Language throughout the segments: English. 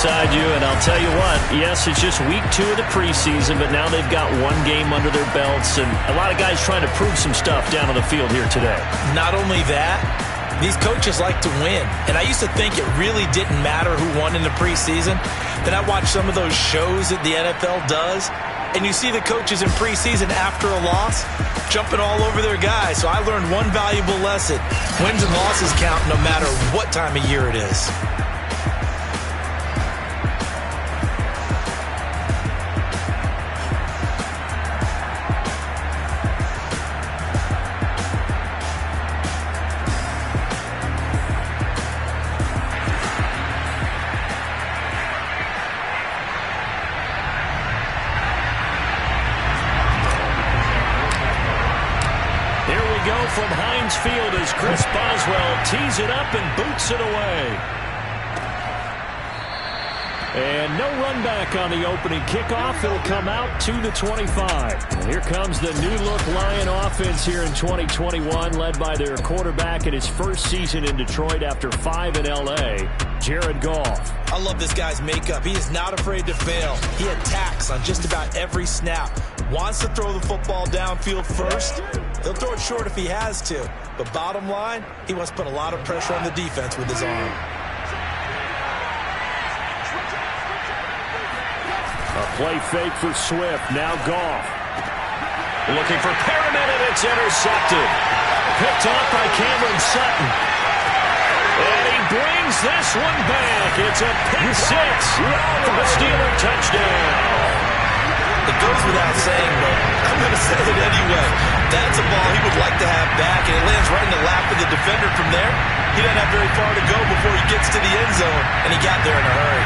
alongside you, and I'll tell you what, yes, it's just week 2 of the preseason, but now they've got one game under their belts, and a lot of guys trying to prove some stuff down on the field here today. Not only that, these coaches like to win, and I used to think it really didn't matter who won in the preseason. Then I watched some of those shows that the NFL does, and you see the coaches in preseason after a loss jumping all over their guys. So I learned one valuable lesson. Wins and losses count no matter what time of year it is. From Heinz Field as Chris Boswell tees it up and boots it away. And no run back on the opening kickoff. It'll come out to the 25. And here comes the new-look Lion offense here in 2021, led by their quarterback in his first season in Detroit after 5 in L.A., Jared Goff. I love this guy's makeup. He is not afraid to fail. He attacks on just about every snap. Wants to throw the football downfield first. He'll throw it short if he has to. But bottom line, he wants to put a lot of pressure on the defense with his arm. A play fake for Swift. Now Goff. Looking for Perriman, and it's intercepted. Picked off by Cameron Sutton. And he brings this one back. It's a pick six for a Steeler touchdown. It goes without saying, but I'm going to say it anyway. That's a ball he would like to have back, and it lands right in the lap of the defender from there. He doesn't have very far to go before he gets to the end zone, and he got there in a hurry.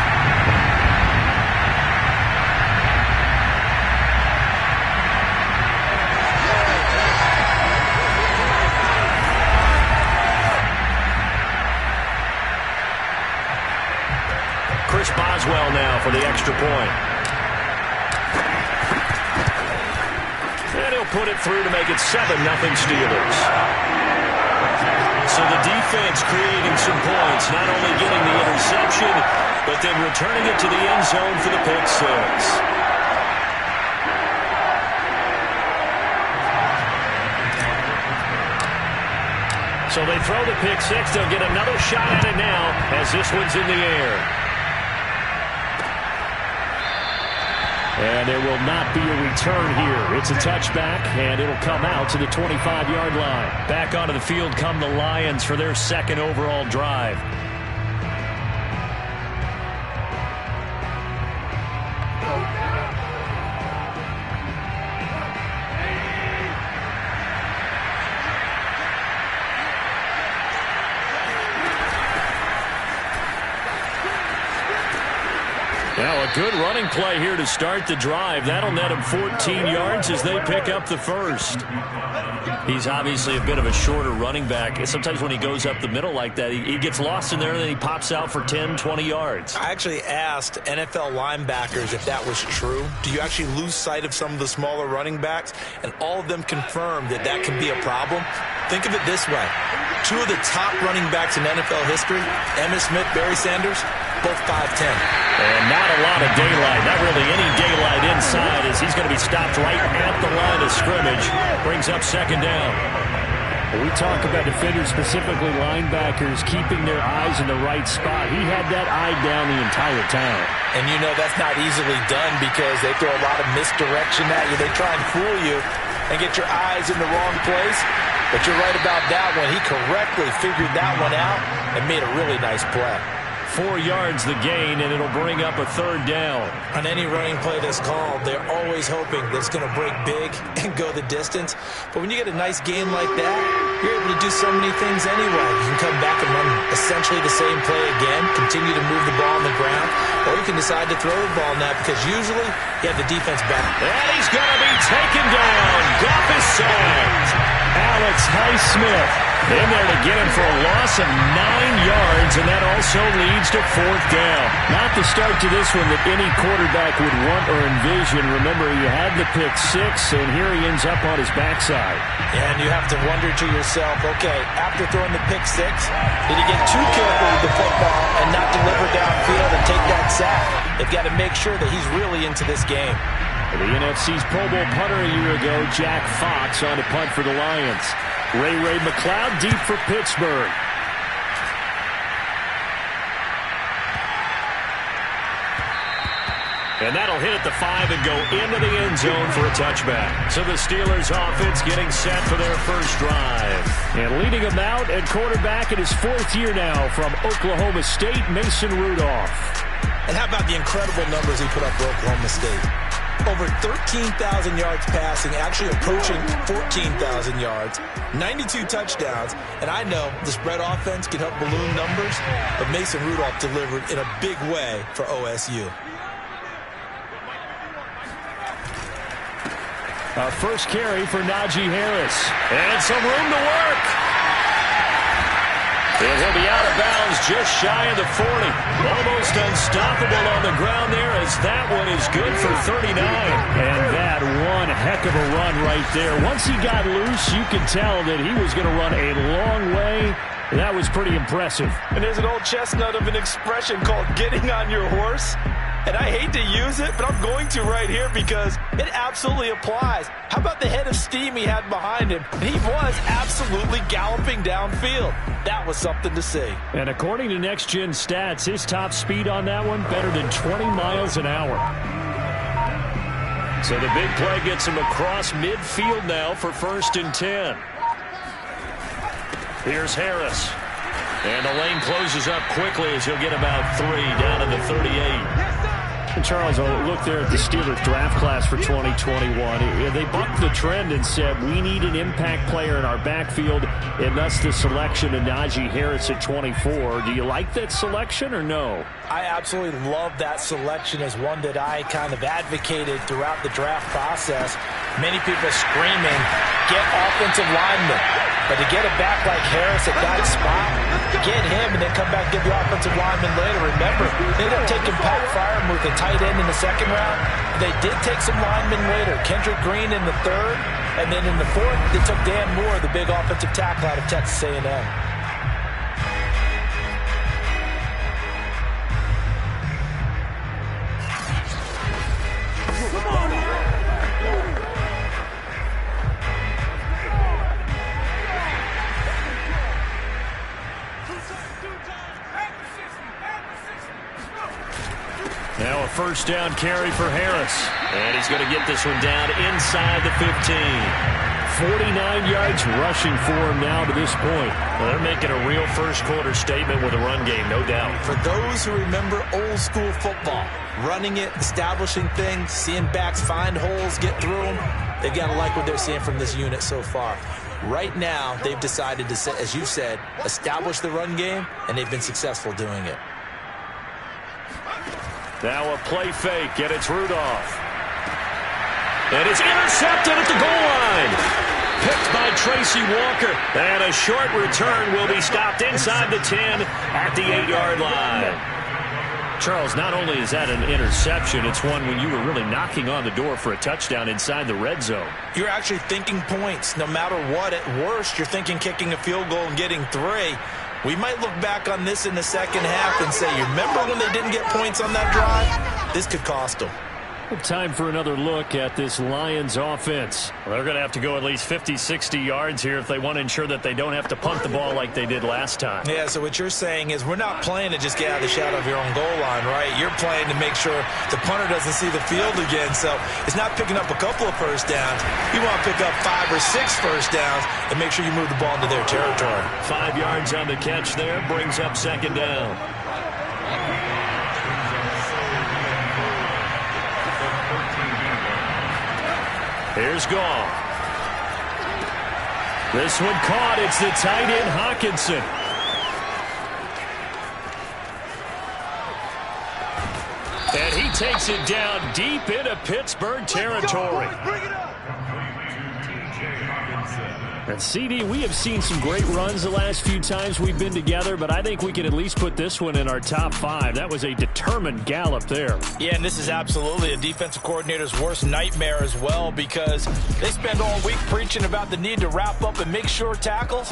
Chris Boswell now for the extra point. And he'll put it through to make it 7-0 Steelers. So the defense creating some points, not only getting the interception, but then returning it to the end zone for the pick six. So they throw the pick six. They'll get another shot at it now as this one's in the air. And there will not be a return here. It's a touchback, and it'll come out to the 25-yard line. Back onto the field come the Lions for their second overall drive. Now a good running play here to start the drive. That'll net him 14 yards as they pick up the first. He's obviously a bit of a shorter running back. Sometimes when he goes up the middle like that, he gets lost in there and then he pops out for 10, 20 yards. I actually asked NFL linebackers if that was true. Do you actually lose sight of some of the smaller running backs? And all of them confirmed that that can be a problem. Think of it this way. Two of the top running backs in NFL history, Emmitt Smith, Barry Sanders, both 5'10". And not a lot of daylight, not really any daylight inside as he's going to be stopped right at the line of scrimmage. Brings up second down. We talk about defenders, specifically linebackers, keeping their eyes in the right spot. He had that eye down the entire time. And you know that's not easily done because they throw a lot of misdirection at you. They try and fool you and get your eyes in the wrong place. But you're right about that one. He correctly figured that one out and made a really nice play. 4 yards the gain, and it'll bring up a third down. On any running play that's called, they're always hoping that it's going to break big and go the distance. But when you get a nice game like that, you're able to do so many things anyway. You can come back and run essentially the same play again, continue to move the ball on the ground, or you can decide to throw the ball now because usually you have the defense back. And he's going to be taken down. Goff is sacked. Alex Highsmith In there to get him for a loss of 9 yards, and that also leads to 4th down. Not the start to this one that any quarterback would want or envision. Remember, he had the pick 6, and here he ends up on his backside. And you have to wonder to yourself, okay, after throwing the pick 6, did he get too careful with the football and not deliver downfield and take that sack? They've got to make sure that he's really into this game. The NFC's Pro Bowl punter a year ago, Jack Fox, on a punt for the Lions. Ray McLeod deep for Pittsburgh. And that'll hit at the 5 and go into the end zone for a touchback. So the Steelers offense getting set for their first drive. And leading them out at quarterback in his 4th year now from Oklahoma State, Mason Rudolph. And how about the incredible numbers he put up for Oklahoma State? Over 13,000 yards passing, actually approaching 14,000 yards, 92 touchdowns. And I know the spread offense can help balloon numbers, but Mason Rudolph delivered in a big way for OSU. Our first carry for Najee Harris. And some room to work. And he'll be out of bounds just shy of the 40. Almost unstoppable on the ground there as that one is good for 39. And that one heck of a run right there. Once he got loose, you could tell that he was going to run a long way. That was pretty impressive. And there's an old chestnut of an expression called getting on your horse. And I hate to use it, but I'm going to right here because it absolutely applies. How about the head of steam he had behind him? And he was absolutely galloping downfield. That was something to see. And according to Next Gen Stats, his top speed on that one, better than 20 miles an hour. So the big play gets him across midfield now for 1st and 10. Here's Harris. And the lane closes up quickly as he'll get about 3 down to the 38. And Charles, I'll look there at the Steelers draft class for 2021. They bucked the trend and said, we need an impact player in our backfield, and thus the selection of Najee Harris at 24. Do you like that selection or no? I absolutely love that selection as one that I kind of advocated throughout the draft process. Many people screaming, get offensive linemen. But to get it back like Harris at that spot, get him and then come back and get the offensive lineman later. Remember, they ended up taking Pat Fryermuth, the tight end, in the 2nd round. They did take some linemen later. Kendrick Green in the 3rd. And then in the 4th, they took Dan Moore, the big offensive tackle out of Texas A&M. Now a 1st down carry for Harris. And he's going to get this one down inside the 15. 49 yards rushing for him now to this point. Well, they're making a real first-quarter statement with a run game, no doubt. For those who remember old-school football, running it, establishing things, seeing backs find holes, get through them, they've got to like what they're seeing from this unit so far. Right now, they've decided to, as you said, establish the run game, and they've been successful doing it. Now a play fake, and it's Rudolph. And it's intercepted at the goal line. Picked by Tracy Walker. And a short return will be stopped inside the 10 at the 8-yard line. Charles, not only is that an interception, it's one when you were really knocking on the door for a touchdown inside the red zone. You're actually thinking points. No matter what, at worst, you're thinking kicking a field goal and getting 3. We might look back on this in the 2nd half and say, you remember when they didn't get points on that drive? This could cost them. Time for another look at this Lions offense. Well, they're going to have to go at least 50, 60 yards here if they want to ensure that they don't have to punt the ball like they did last time. Yeah, so what you're saying is we're not playing to just get out of the shadow of your own goal line, right? You're playing to make sure the punter doesn't see the field again. So it's not picking up a couple of first downs. You want to pick up 5 or 6 first downs and make sure you move the ball into their territory. 5 yards on the catch there brings up 2nd down. Here's Goff. This one caught. It's the tight end, Hawkinson. And he takes it down deep into Pittsburgh territory. And CD, we have seen some great runs the last few times we've been together, but I think we can at least put this one in our top 5. That was a determined gallop there. Yeah, and this is absolutely a defensive coordinator's worst nightmare as well, because they spend all week preaching about the need to wrap up and make sure tackles.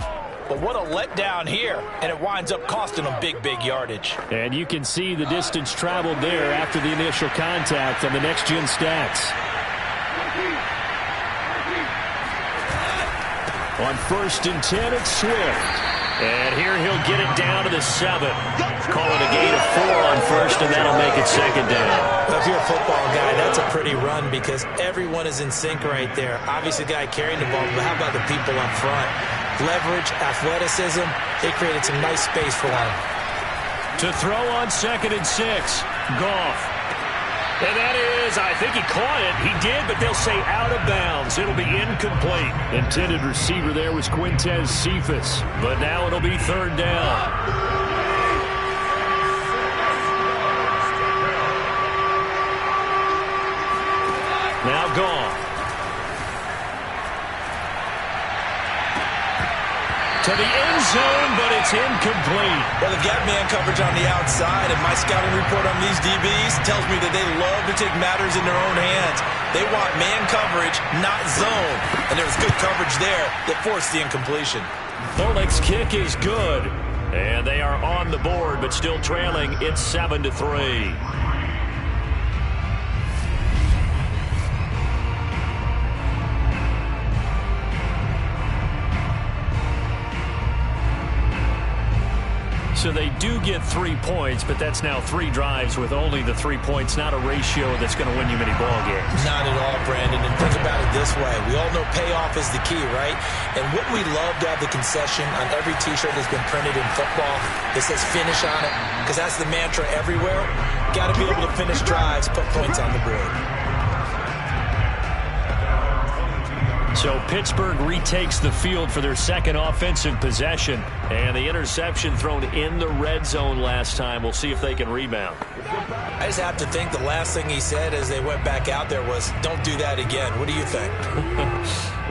But what a letdown here, and it winds up costing them big yardage. And you can see the distance traveled there after the initial contact on the next-gen stats. On 1st and 10, it's Swift. And here he'll get it down to the 7. Call it a gain of 4 on 1st, and that'll make it 2nd down. Well, if you're a football guy, that's a pretty run because everyone is in sync right there. Obviously, the guy carrying the ball, but how about the people up front? Leverage, athleticism, they created some nice space for him. To throw on 2nd and 6, Goff. And that is, I think he caught it. He did, but they'll say out of bounds. It'll be incomplete. Intended receiver there was Quintez Cephas. But now it'll be 3rd down. Now Goff. To the end zone, but it's incomplete. Well, the gap man coverage on the outside, and my scouting report on these DBs tells me that they love to take matters in their own hands. They want man coverage, not zone. And there was good coverage there that forced the incompletion. Thorlick's kick is good. And they are on the board, but still trailing. It's 7-3. So they do get 3 points, but that's now 3 drives with only the 3 points, not a ratio that's going to win you many ball games. Not at all, Brandon. And think about it this way. We all know payoff is the key, right? And wouldn't we love to have the concession on every T-shirt that's been printed in football that says finish on it? Because that's the mantra everywhere. Got to be able to finish drives, put points on the board. So Pittsburgh retakes the field for their 2nd offensive possession. And the interception thrown in the red zone last time. We'll see if they can rebound. I just have to think the last thing he said as they went back out there was, don't do that again. What do you think?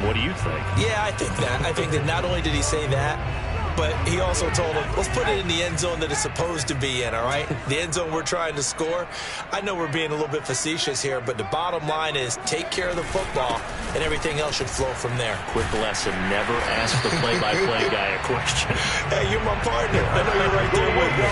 What do you think? Yeah, I think that. I think that not only did he say that, but he also told him, let's put it in the end zone that it's supposed to be in, all right? The end zone we're trying to score. I know we're being a little bit facetious here, but the bottom line is take care of the football, and everything else should flow from there. Quick lesson, never ask the play-by-play guy a question. Hey, you're my partner. I know you're right there with me.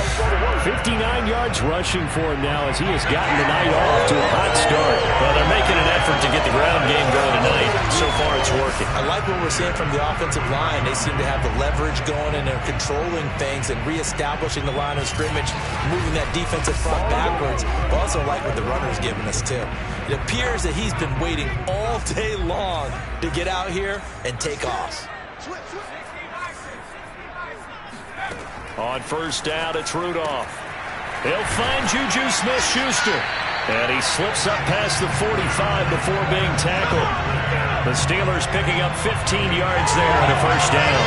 59 yards rushing for him now as he has gotten the night off to a hot start. Well, they're making an effort to get the ground game going tonight. So far, it's working. I like what we're seeing from the offensive line. They seem to have the leverage going, and they're controlling things and reestablishing the line of scrimmage, moving that defensive front backwards. I also like what the runner's giving us, too. It appears that he's been waiting all day long to get out here and take off. On 1st down, it's Rudolph. He'll find Juju Smith-Schuster. And he slips up past the 45 before being tackled. The Steelers picking up 15 yards there on the 1st down.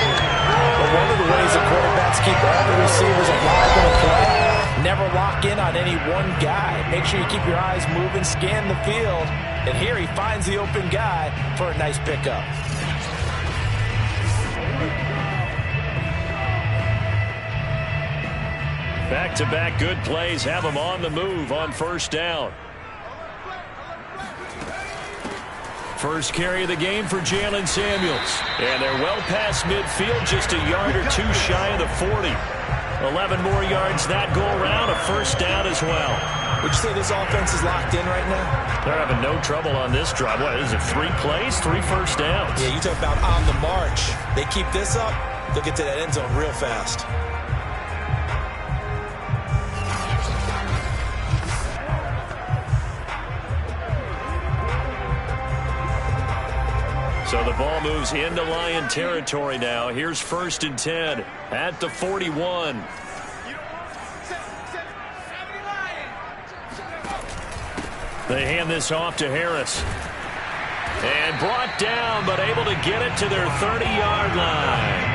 But one of the ways that quarterbacks keep all the receivers alive in a play, never lock in on any one guy. Make sure you keep your eyes moving, scan the field. And here he finds the open guy for a nice pickup. Back-to-back good plays have him on the move on 1st down. First carry of the game for Jalen Samuels. And they're well past midfield, just a yard or 2 shy of the 40. 11 more yards that go around, a 1st down as well. Would you say this offense is locked in right now? They're having no trouble on this drive. What is it, 3 plays, 3 first downs? Yeah, you talk about on the march. They keep this up, they'll get to that end zone real fast. So the ball moves into Lion territory now. Here's 1st and 10 at the 41. They hand this off to Harris. And brought down, but able to get it to their 30-yard line.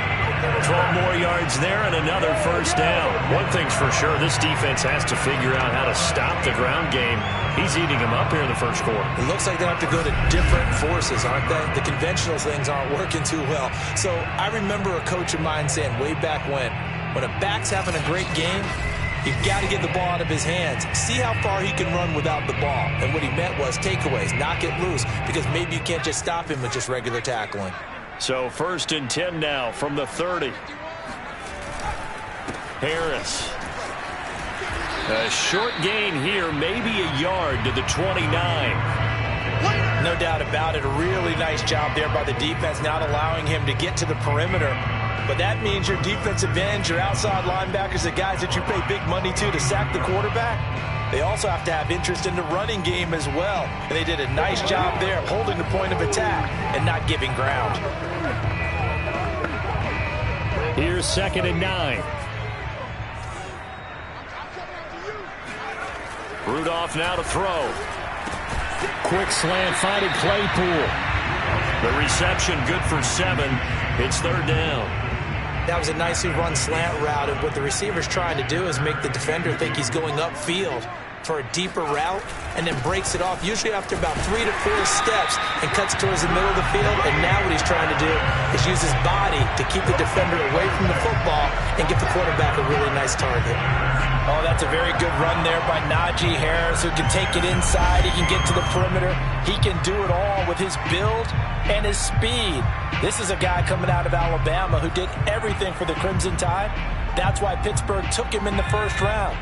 12 more yards there and another first down. One thing's for sure, this defense has to figure out how to stop the ground game. He's eating them up here in the first quarter. It looks like they have to go to different forces, aren't they? The conventional things aren't working too well. So I remember a coach of mine saying way back when a back's having a great game, you've got to get the ball out of his hands. See how far he can run without the ball. And what he meant was takeaways, knock it loose, because maybe you can't just stop him with just regular tackling. So 1st and 10 now from the 30. Harris. A short gain here, maybe a yard to the 29. No doubt about it. A really nice job there by the defense, not allowing him to get to the perimeter. But that means your defensive ends, your outside linebackers, the guys that you pay big money to sack the quarterback, they also have to have interest in the running game as well. And they did a nice job there of holding the point of attack and not giving ground. Here's 2nd and 9. Rudolph now to throw. Quick slant finding Claypool. The reception good for 7. It's 3rd down. That was a nicely run slant route, and what the receiver's trying to do is make the defender think he's going upfield for a deeper route, and then breaks it off, usually after about 3 to 4 steps, and cuts towards the middle of the field. And now what he's trying to do is use his body to keep the defender away from the football and get the quarterback a really nice target. Oh, that's a very good run there by Najee Harris, who can take it inside. He can get to the perimeter. He can do it all with his build and his speed. This is a guy coming out of Alabama who did everything for the Crimson Tide. That's why Pittsburgh took him in the first round.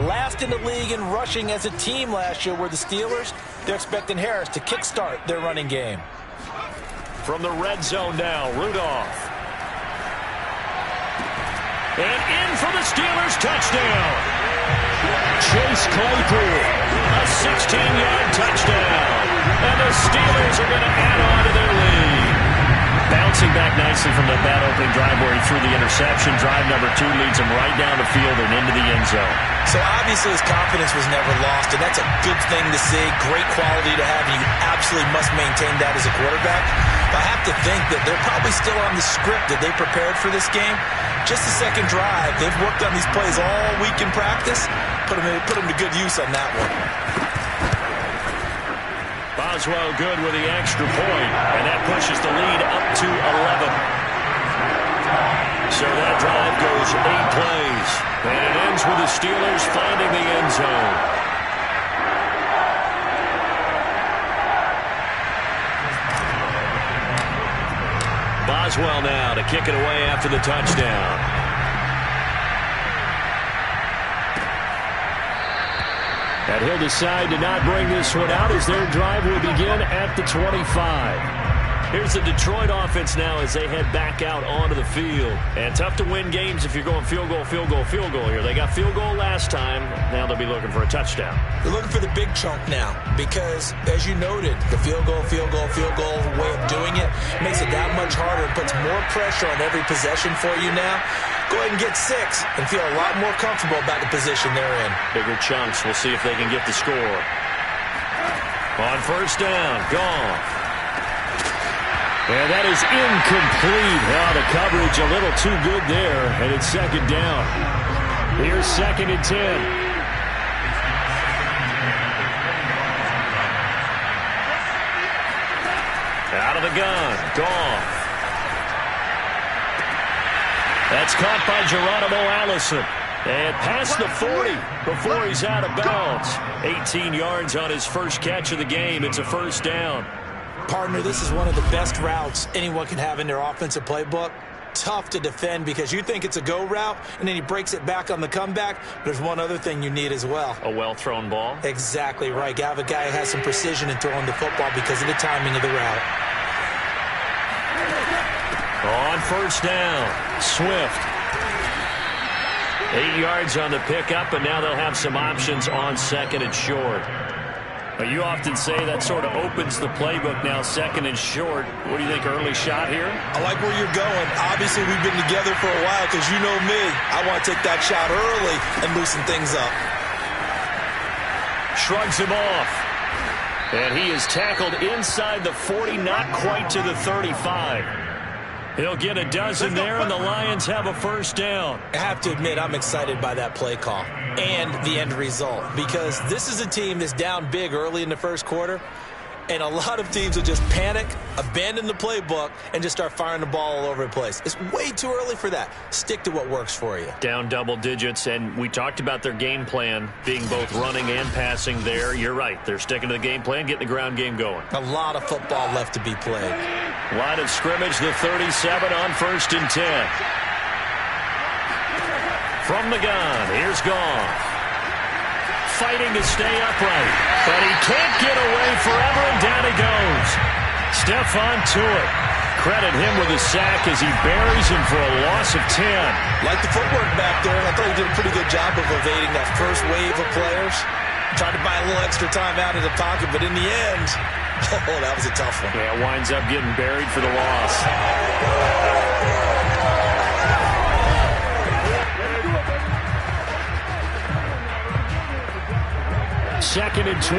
Last in the league in rushing as a team last year were the Steelers. They're expecting Harris to kickstart their running game. From the red zone now, Rudolph. And in for the Steelers touchdown. Chase Claypool, a 16-yard touchdown. And the Steelers are going to add on to their lead. Bouncing back nicely from the bad opening drive where he threw the interception. Drive number 2 leads him right down the field and into the end zone. So obviously his confidence was never lost, and that's a good thing to see. Great quality to have, and you absolutely must maintain that as a quarterback. But I have to think that they're probably still on the script that they prepared for this game. Just the second drive. They've worked on these plays all week in practice. Put them to good use on that one. Boswell good with the extra point, and that pushes the lead up to 11. So that drive goes 8 plays, and it ends with the Steelers finding the end zone. Boswell now to kick it away after the touchdown. And he'll decide to not bring this one out as their drive will begin at the 25. Here's the Detroit offense now as they head back out onto the field. And tough to win games if you're going field goal, field goal, field goal here. They got field goal last time. Now they'll be looking for a touchdown. They're looking for the big chunk now because, as you noted, the field goal way of doing it makes it that much harder. It puts more pressure on every possession for you now. Go ahead and get 6 and feel a lot more comfortable about the position they're in. Bigger chunks. We'll see if they can get the score. On first down, Goff. And that is incomplete. Oh, the coverage a little too good there, and it's 2nd down. Here's 2nd and 10. Out of the gun, Goff. That's caught by Geronimo Allison. And past the 40 before he's out of bounds. 18 yards on his first catch of the game. It's a first down. Partner, this is one of the best routes anyone can have in their offensive playbook. Tough to defend because you think it's a go route, and then he breaks it back on the comeback. There's one other thing you need as well. A well-thrown ball? Exactly right. You have a guy who has some precision in throwing the football because of the timing of the route. On first down, Swift. 8 yards on the pickup, and now they'll have some options on 2nd and short. You often say that sort of opens the playbook now, 2nd and short. What do you think, early shot here? I like where you're going. Obviously, we've been together for a while because you know me. I want to take that shot early and loosen things up. Shrugs him off. And he is tackled inside the 40, not quite to the 35. He'll get a dozen there, and the Lions have a first down. I have to admit, I'm excited by that play call and the end result, because this is a team that's down big early in the first quarter, and a lot of teams will just panic, abandon the playbook, and just start firing the ball all over the place. It's way too early for that. Stick to what works for you. Down double digits, and we talked about their game plan being both running and passing there. You're right. They're sticking to the game plan, getting the ground game going. A lot of football left to be played. Line of scrimmage, the 37 on 1st and 10. From the gun, here's Goff. Fighting to stay upright, but he can't get away forever, and down he goes. Stephon Tuitt. Credit him with a sack as he buries him for a loss of 10. Like the footwork back there, I thought he did a pretty good job of evading that first wave of players. Tried to buy a little extra time out of the pocket, but in the end, oh, that was a tough one. Yeah, winds up getting buried for the loss. Second and 20.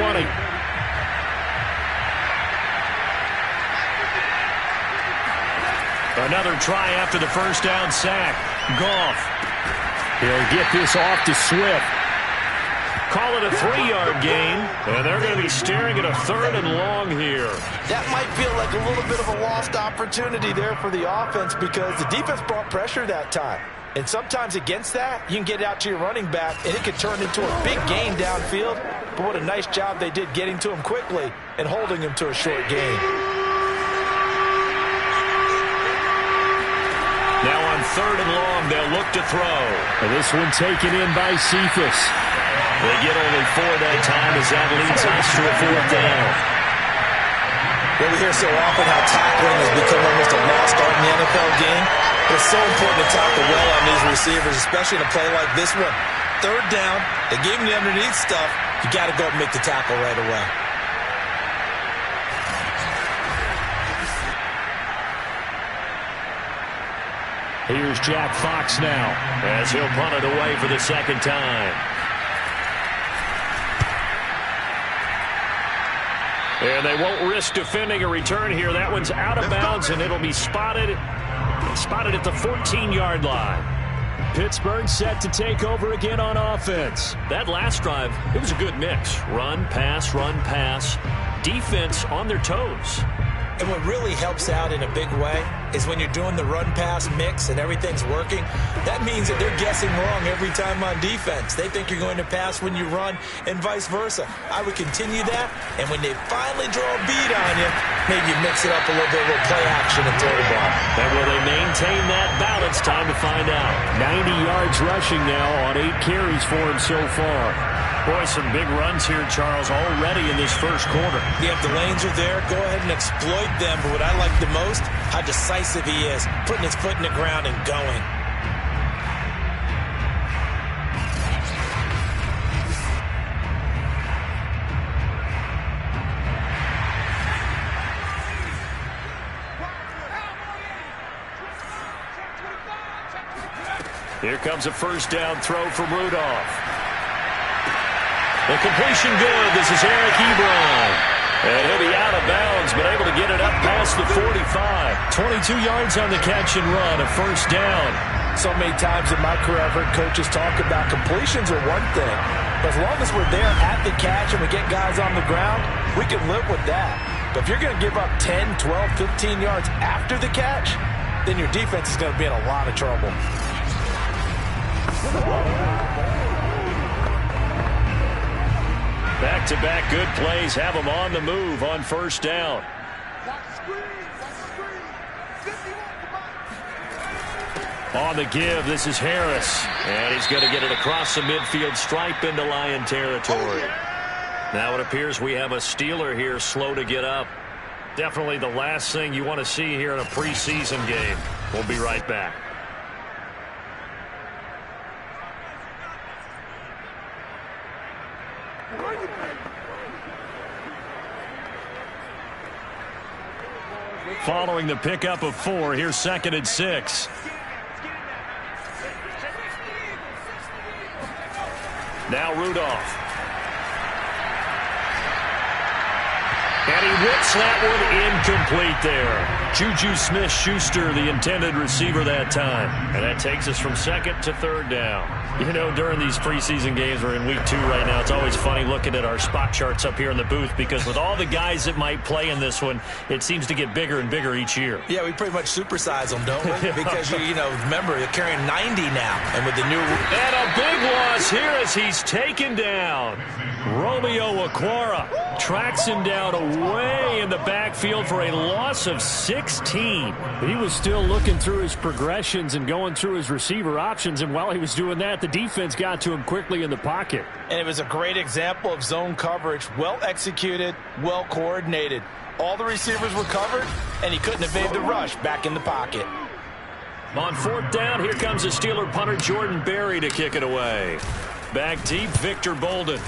Another try after the first down sack. Goff. He'll get this off to Swift. Call it a 3-yard gain, and they're going to be staring at a 3rd and long here. That might feel like a little bit of a lost opportunity there for the offense, because the defense brought pressure that time. And sometimes against that, you can get out to your running back, and it could turn into a big gain downfield. But what a nice job they did getting to him quickly and holding him to a short gain. Now on 3rd and long, they'll look to throw. And this one taken in by Cephas. They get only 4 that time as that leads us to a 4th down. Well, we hear so often how tackling has become almost a lost art in the NFL game. But it's so important to tackle well on these receivers, especially in a play like this one. 3rd down, they gave him the underneath stuff. You got to go and make the tackle right away. Here's Jack Fox now, as he'll punt it away for the 2nd time. And they won't risk defending a return here. That one's out of bounds, and it'll be spotted at the 14-yard line. Pittsburgh set to take over again on offense. That last drive, it was a good mix. Run, pass, defense on their toes. And what really helps out in a big way is when you're doing the run-pass mix and everything's working, that means that they're guessing wrong every time on defense. They think you're going to pass when you run and vice versa. I would continue that, and when they finally draw a bead on you, maybe mix it up a little bit with play action and throw the ball. And will they maintain that balance? Time to find out. 90 yards rushing now on 8 carries for him so far. Boy, some big runs here, Charles, already in this first quarter. Yeah, if the lanes are there, go ahead and exploit them. But what I like the most, how decisive he is, putting his foot in the ground and going. Here comes a first down throw from Rudolph. The completion good. This is Eric Ebron. And he'll be out of bounds, but able to get it up past the 45. 22 yards on the catch and run, a first down. So many times in my career I've heard coaches talk about completions are one thing. But as long as we're there at the catch and we get guys on the ground, we can live with that. But if you're going to give up 10, 12, 15 yards after the catch, then your defense is going to be in a lot of trouble. Back-to-back good plays have them on the move on first down. On the give, this is Harris. And he's going to get it across the midfield stripe into Lion territory. Now it appears we have a Steeler here slow to get up. Definitely the last thing you want to see here in a preseason game. We'll be right back. Following the pickup of 4, here's 2nd and 6. Now Rudolph. And he whips that one incomplete there. Juju Smith-Schuster, the intended receiver that time. And that takes us from second to third down. You know, during these preseason games, we're in week 2 right now, it's always funny looking at our spot charts up here in the booth because with all the guys that might play in this one, it seems to get bigger and bigger each year. Yeah, we pretty much supersize them, don't we? Because, you know, remember, they're carrying 90 now. And with the new... And a big loss here as he's taken down. Romeo Okwara tracks him down away in the backfield for a loss of 16. He was still looking through his progressions and going through his receiver options, and while he was doing that, the defense got to him quickly in the pocket. And it was a great example of zone coverage. Well executed, well coordinated. All the receivers were covered, and he couldn't evade the rush back in the pocket. On fourth down, here comes the Steeler punter Jordan Berry to kick it away. Back deep, Victor Bolden.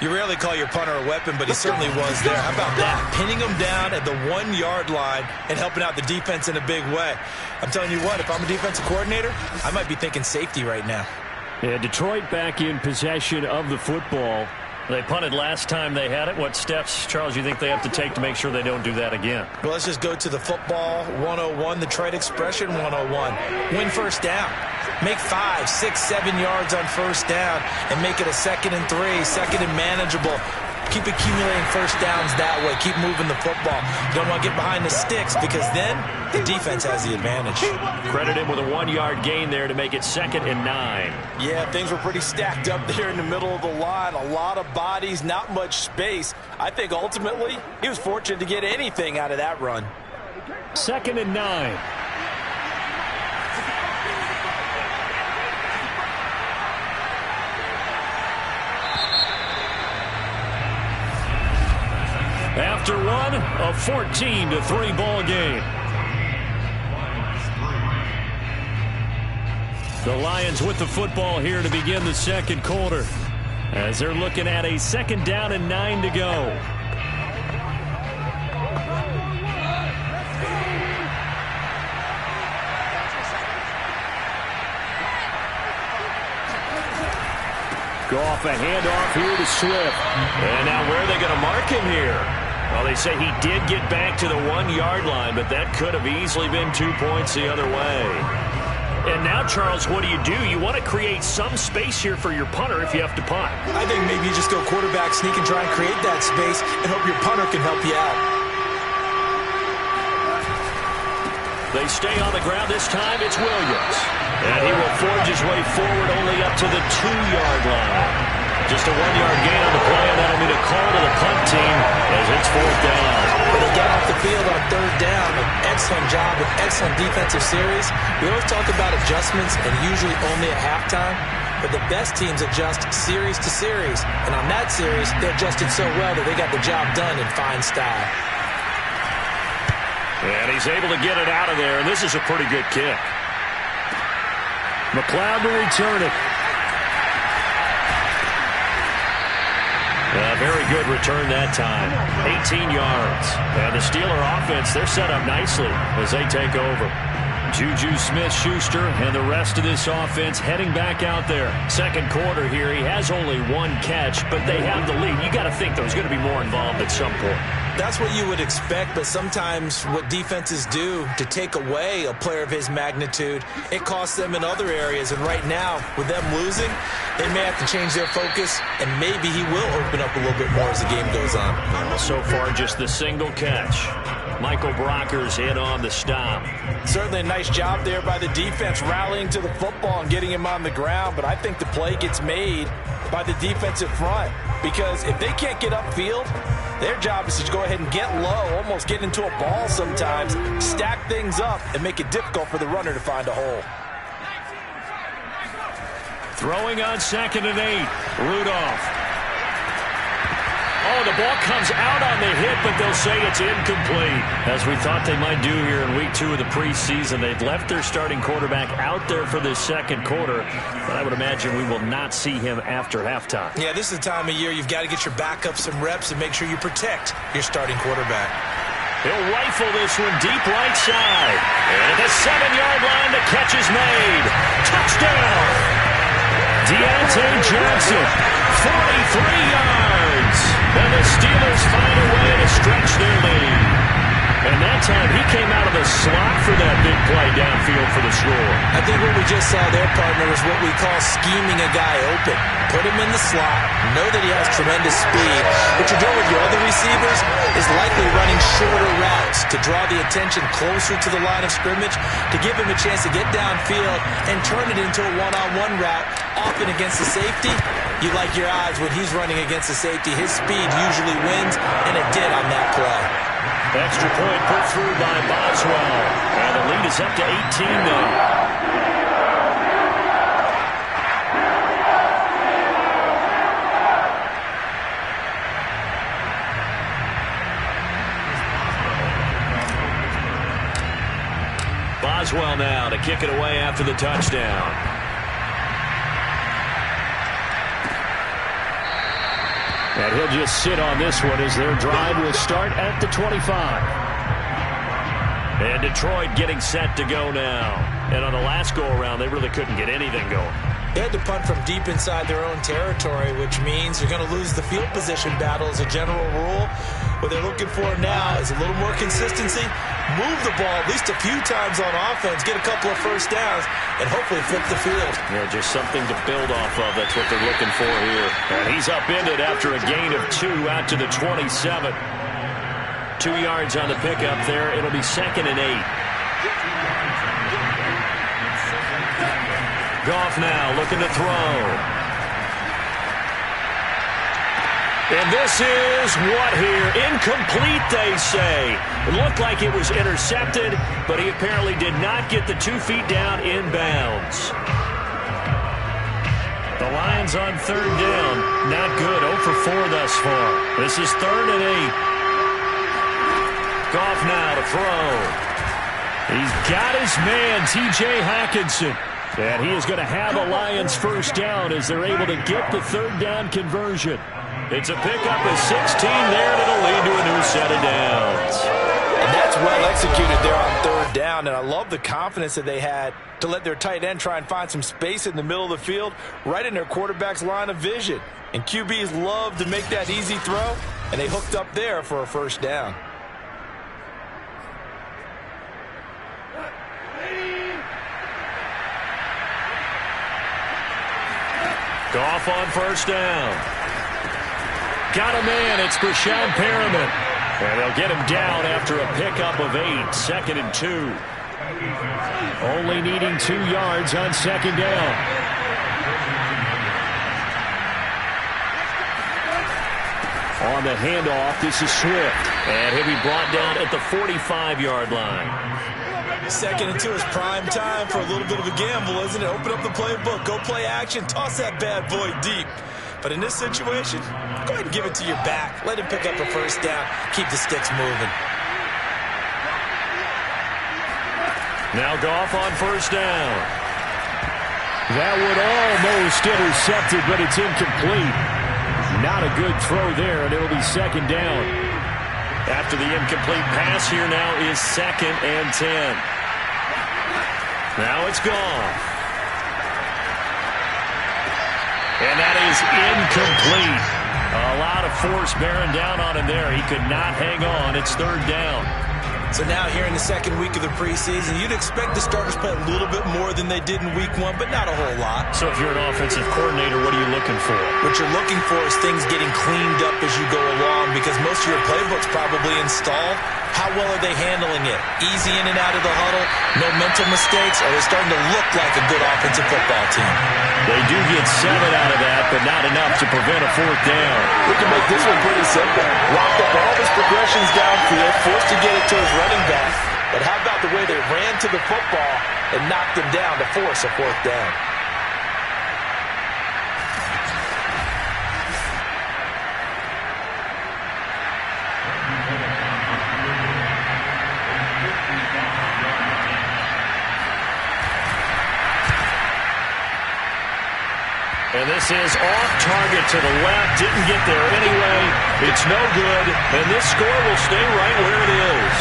You rarely call your punter a weapon, but he certainly was there. How about that? Pinning him down at the 1-yard line and helping out the defense in a big way. I'm telling you what, if I'm a defensive coordinator, I might be thinking safety right now. Yeah, Detroit back in possession of the football. They punted last time they had it. What steps, Charles, you think they have to take to make sure they don't do that again? Well, let's just go to the football 101, the trade expression 101. Win first down. Make 5, 6, 7 yards on first down and make it a 2nd and 3, 2nd and manageable. Keep accumulating first downs that way. Keep moving the football. You don't want to get behind the sticks because then the defense has the advantage. Credit him with a 1-yard gain there to make it 2nd and 9. Yeah, things were pretty stacked up there in the middle of the line. A lot of bodies, not much space. I think ultimately he was fortunate to get anything out of that run. 2nd and 9. After one, a 14-3 ball game. The Lions with the football here to begin the second quarter as they're looking at a 2nd down and 9 to go. Goff, a handoff here to Swift. And now where are they going to mark him here? Well, they say he did get back to the 1-yard line, but that could have easily been 2 points the other way. And now, Charles, what do? You want to create some space here for your punter if you have to punt. I think maybe you just go quarterback sneak and try and create that space and hope your punter can help you out. They stay on the ground this time. It's Williams. And he will forge his way forward only up to the 2-yard line. Just a 1-yard gain on the play, and that'll be a call to the punt team as it's 4th down. But they got off the field on 3rd down. An excellent job, an excellent defensive series. We always talk about adjustments and usually only at halftime. But the best teams adjust series to series. And on that series, they adjusted so well that they got the job done in fine style. And he's able to get it out of there, and this is a pretty good kick. McLeod will return it. Very good return that time. 18 yards. And the Steeler offense, they're set up nicely as they take over. Juju Smith-Schuster and the rest of this offense heading back out there. Second quarter here, he has only 1 catch, but they have the lead. You got to think, though, he's going to be more involved at some point. That's what you would expect, but sometimes what defenses do to take away a player of his magnitude, it costs them in other areas. And right now, with them losing, they may have to change their focus, and maybe he will open up a little bit more as the game goes on. Well, so far, just the single catch. Michael Brocker's in on the stop. Certainly a nice job there by the defense, rallying to the football and getting him on the ground. But I think the play gets made by the defensive front, because if they can't get upfield, their job is to go ahead and get low, almost get into a ball sometimes, stack things up, and make it difficult for the runner to find a hole. Throwing on 2nd and 8. Rudolph. Oh, the ball comes out on the hit, but they'll say it's incomplete. As we thought they might do here in week 2 of the preseason, they've left their starting quarterback out there for this second quarter, but I would imagine we will not see him after halftime. Yeah, this is the time of year you've got to get your backup some reps and make sure you protect your starting quarterback. He'll rifle this one deep right side. And at the 7-yard line, the catch is made. Touchdown! Deontay Johnson, 43 yards. And the Steelers find a way to stretch their lead. And that time, he came out of the slot for that big play downfield for the score. I think what we just saw there, partner, is what we call scheming a guy open. Put him in the slot, know that he has tremendous speed. What you're doing with your other receivers is likely running shorter routes to draw the attention closer to the line of scrimmage, to give him a chance to get downfield and turn it into a one-on-one route, often against the safety. You like your odds when he's running against the safety. His speed usually wins, and it did on that play. Extra point put through by Boswell. And the lead is up to 18 now. Boswell now to kick it away after the touchdown. And he'll just sit on this one as their drive will start at the 25. And Detroit getting set to go now. And on the last go-around, they really couldn't get anything going. They had to punt from deep inside their own territory, which means you're going to lose the field position battle as a general rule. What they're looking for now is a little more consistency, move the ball at least a few times on offense, get a couple of first downs, and hopefully flip the field. Yeah, just something to build off of. That's what they're looking for here. And he's upended after a gain of 2 out to the 27. 2 yards on the pickup there. It'll be 2nd and 8. Goff now looking to throw. And this is what here? Incomplete, they say. It looked like it was intercepted, but he apparently did not get the 2 feet down inbounds. The Lions on 3rd down. Not good. 0 for 4 thus far. This is 3rd and 8. Goff now to throw. He's got his man, T.J. Hockenson. And he is going to have a Lions first down as they're able to get the 3rd down conversion. It's a pickup of 16 there, and it'll lead to a new set of downs. And that's well executed there on 3rd down, and I love the confidence that they had to let their tight end try and find some space in the middle of the field, right in their quarterback's line of vision. And QBs love to make that easy throw, and they hooked up there for a first down. Goff on first down. Got a man. It's Brashad Perriman. And they'll get him down after a pickup of 8. 2nd and 2. Only needing 2 yards on 2nd down. On the handoff, this is Swift. And he'll be brought down at the 45-yard line. 2nd and 2 is prime time for a little bit of a gamble, isn't it? Open up the playbook, go play action, toss that bad boy deep. But in this situation, go ahead and give it to your back. Let him pick up a first down. Keep the sticks moving. Now Goff on first down. That would almost intercept it, but it's incomplete. Not a good throw there, and it'll be 2nd down. After the incomplete pass, here now is 2nd and 10. Now it's Goff. And that is incomplete. A lot of force bearing down on him there. He could not hang on. It's 3rd down. So now here in the 2nd week of the preseason, you'd expect the starters play a little bit more than they did in week 1, but not a whole lot. So if you're an offensive coordinator, what are you looking for? What you're looking for is things getting cleaned up as you go along, because most of your playbook's probably installed. How well are they handling it? Easy in and out of the huddle, no mental mistakes, or are they starting to look like a good offensive football team? They do get 7 out of that, but not enough to prevent a 4th down. We can make this one pretty simple. Locked up all his progressions downfield, forced to get it to his running back. But how about the way they ran to the football and knocked him down to force a 4th down? And this is off target to the left. Didn't get there anyway. It's no good. And this score will stay right where it is.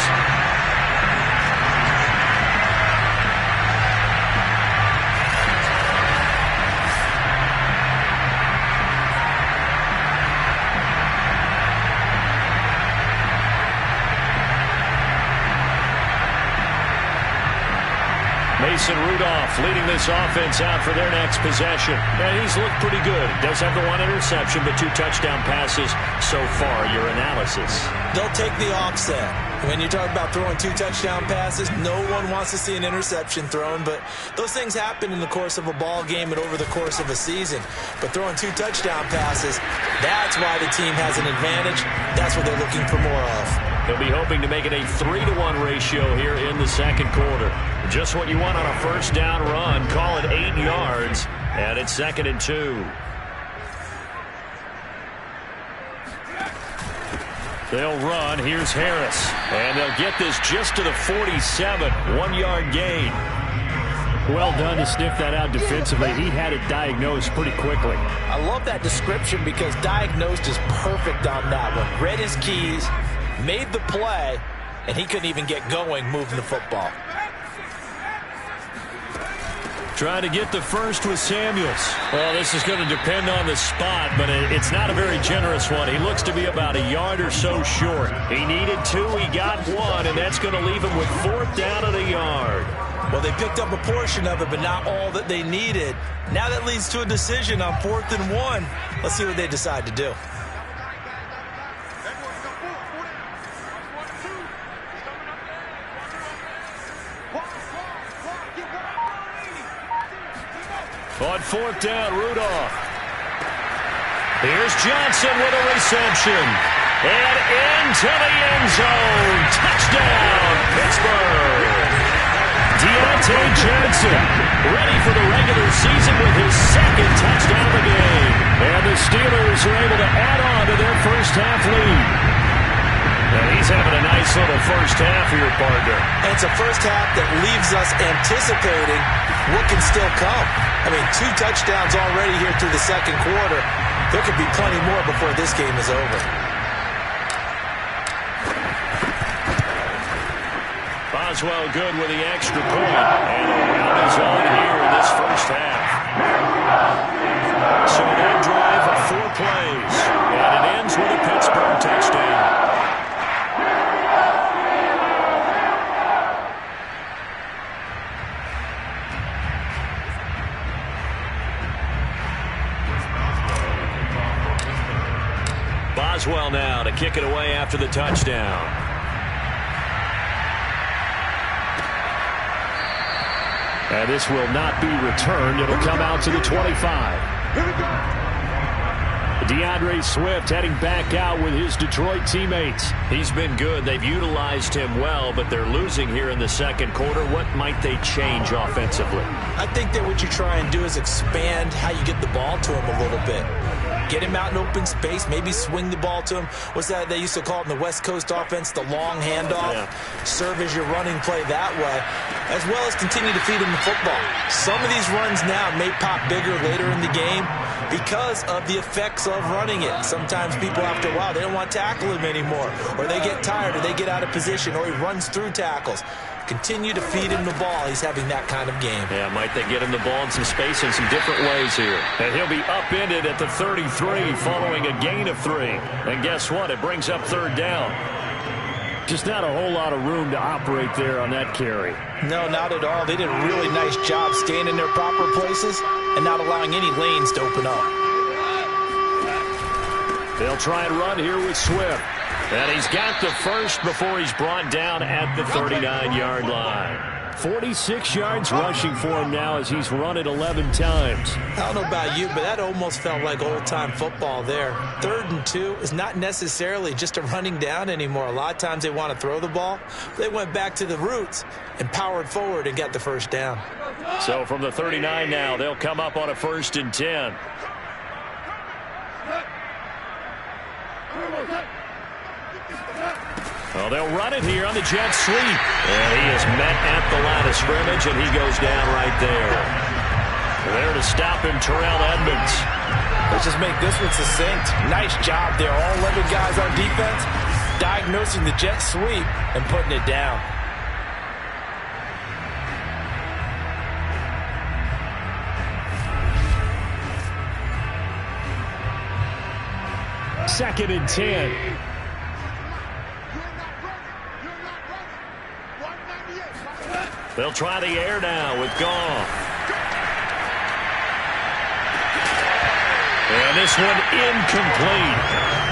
Mason Rudolph leading this offense out for their next possession. And he's looked pretty good. He does have the 1 interception, but 2 touchdown passes so far. Your analysis? They'll take the offset. When you talk about throwing 2 touchdown passes, no one wants to see an interception thrown, but those things happen in the course of a ball game and over the course of a season. But throwing 2 touchdown passes, that's why the team has an advantage. That's what they're looking for more of. He'll be hoping to make it a 3-to-1 ratio here in the second quarter. Just what you want on a first down run. Call it 8 yards, and it's 2nd and 2. They'll run. Here's Harris. And they'll get this just to the 47. 1-yard gain. Well done to sniff that out defensively. He had it diagnosed pretty quickly. I love that description because diagnosed is perfect on that one. Read his keys, made the play, and he couldn't even get going moving the football. Trying to get the first with Samuels. Well, this is going to depend on the spot, but it's not a very generous one. He looks to be about a yard or so short. He needed 2, he got 1, and that's going to leave him with 4th down at a yard. Well, they picked up a portion of it, but not all that they needed. Now that leads to a decision on 4th and 1. Let's see what they decide to do. On 4th down, Rudolph. Here's Johnson with a reception. And into the end zone. Touchdown, Pittsburgh. Deontay Johnson ready for the regular season with his 2nd touchdown of the game. And the Steelers are able to add on to their first half lead. And he's having a nice little first half here, partner. And it's a first half that leaves us anticipating what can still come. I mean, 2 touchdowns already here through the second quarter. There could be plenty more before this game is over. Boswell good with the extra point. And the round is on here in this first half. So that drive of 4 plays. And it ends with a Pittsburgh touchdown. Boswell now to kick it away after the touchdown. And this will not be returned. It'll come out to the 25. Here we go. DeAndre Swift heading back out with his Detroit teammates. He's been good. They've utilized him well, but they're losing here in the second quarter. What might they change offensively? I think that what you try and do is expand how you get the ball to him a little bit. Get him out in open space, maybe swing the ball to him. What's that they used to call it in the West Coast offense, the long handoff? Yeah. Serve as your running play that way, as well as continue to feed him the football. Some of these runs now may pop bigger later in the game because of the effects of running it. Sometimes people, after a while, they don't want to tackle him anymore, or they get tired, or they get out of position, or he runs through tackles. Continue to feed him the ball. He's having that kind of game. Yeah, might they get him the ball in some space in some different ways here. And he'll be upended at the 33 following a gain of 3. And guess what? It brings up 3rd down. Just not a whole lot of room to operate there on that carry. No, not at all. They did a really nice job staying in their proper places and not allowing any lanes to open up. They'll try and run here with Swift. And he's got the first before he's brought down at the 39-yard line. 46 yards rushing for him now as he's run it 11 times. I don't know about you, but that almost felt like old-time football there. 3rd and 2 is not necessarily just a running down anymore. A lot of times they want to throw the ball. They went back to the roots and powered forward and got the first down. So from the 39 now, they'll come up on a 1st and 10. Well, they'll run it here on the jet sweep. And he is met at the line of scrimmage, and he goes down right there. There to stop him, Terrell Edmonds. Let's just make this one succinct. Nice job there. All 11 guys on defense diagnosing the jet sweep and putting it down. Second and 10. They'll try the air now with Goff. And this one incomplete.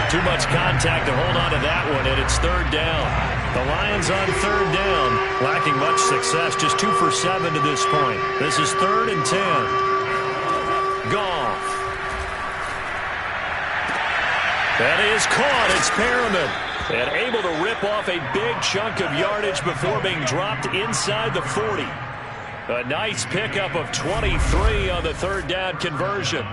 Too much contact to hold on to that one, and it's third down. The Lions on third down, lacking much success, just 2 for 7 to this point. This is 3rd and 10. Goff. That is caught. It's Perriman. And able to rip off a big chunk of yardage before being dropped inside the 40. A nice pickup of 23 on the third down conversion.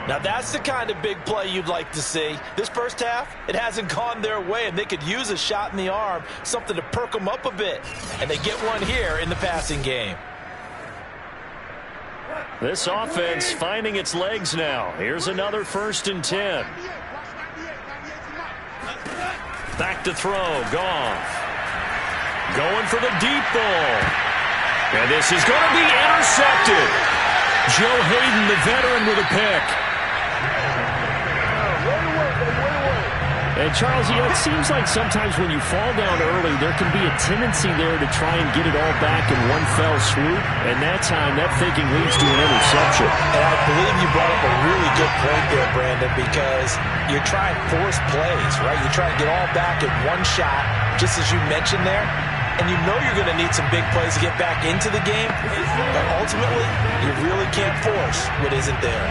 Now that's the kind of big play you'd like to see. This first half, it hasn't gone their way, and they could use a shot in the arm, something to perk them up a bit. And they get one here in the passing game. This offense finding its legs now. Here's another 1st and 10. Back to throw. Goff. Going for the deep ball. And this is going to be intercepted. Joe Hayden, the veteran, with a pick. And, Charles, it seems like sometimes when you fall down early, there can be a tendency there to try and get it all back in one fell swoop. And that time, that thinking leads to an interception. And I believe you brought up a really good point there, Brandon, because you're trying to force plays, right? You try to get all back in one shot, just as you mentioned there. And you know you're going to need some big plays to get back into the game. But ultimately, you really can't force what isn't there.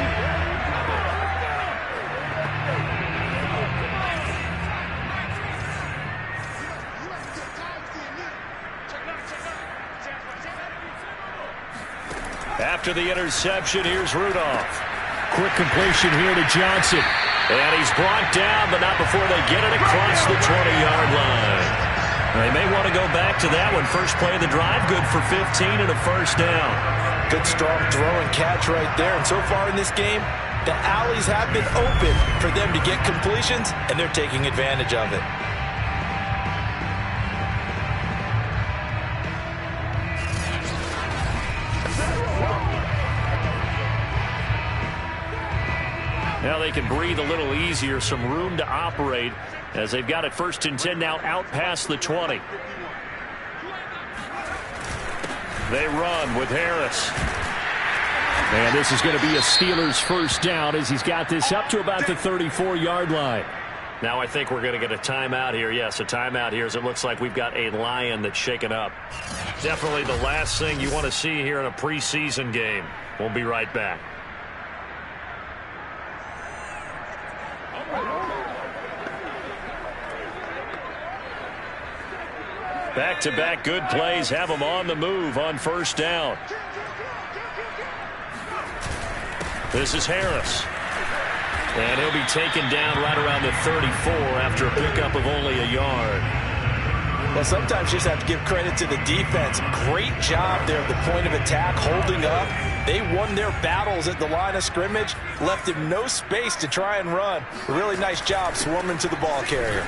After the interception, here's Rudolph. Quick completion here to Johnson. And he's brought down, but not before they get it across the 20-yard line. They may want to go back to that one. First play of the drive, good for 15 and a first down. Good strong throw and catch right there. And so far in this game, the alleys have been open for them to get completions, and they're taking advantage of it. Now they can breathe a little easier, some room to operate as they've got it 1st and 10 now out past the 20. They run with Harris. And this is going to be a Steelers first down as he's got this up to about the 34-yard line. Now I think we're going to get a timeout here. Yes, a timeout here as it looks like we've got a Lion that's shaken up. Definitely the last thing you want to see here in a preseason game. We'll be right back. Back-to-back good plays have them on the move on first down. This is Harris. And he'll be taken down right around the 34 after a pickup of only a yard. Well, sometimes you just have to give credit to the defense. Great job there at the point of attack, holding up. They won their battles at the line of scrimmage, left him no space to try and run. A really nice job swarming to the ball carrier.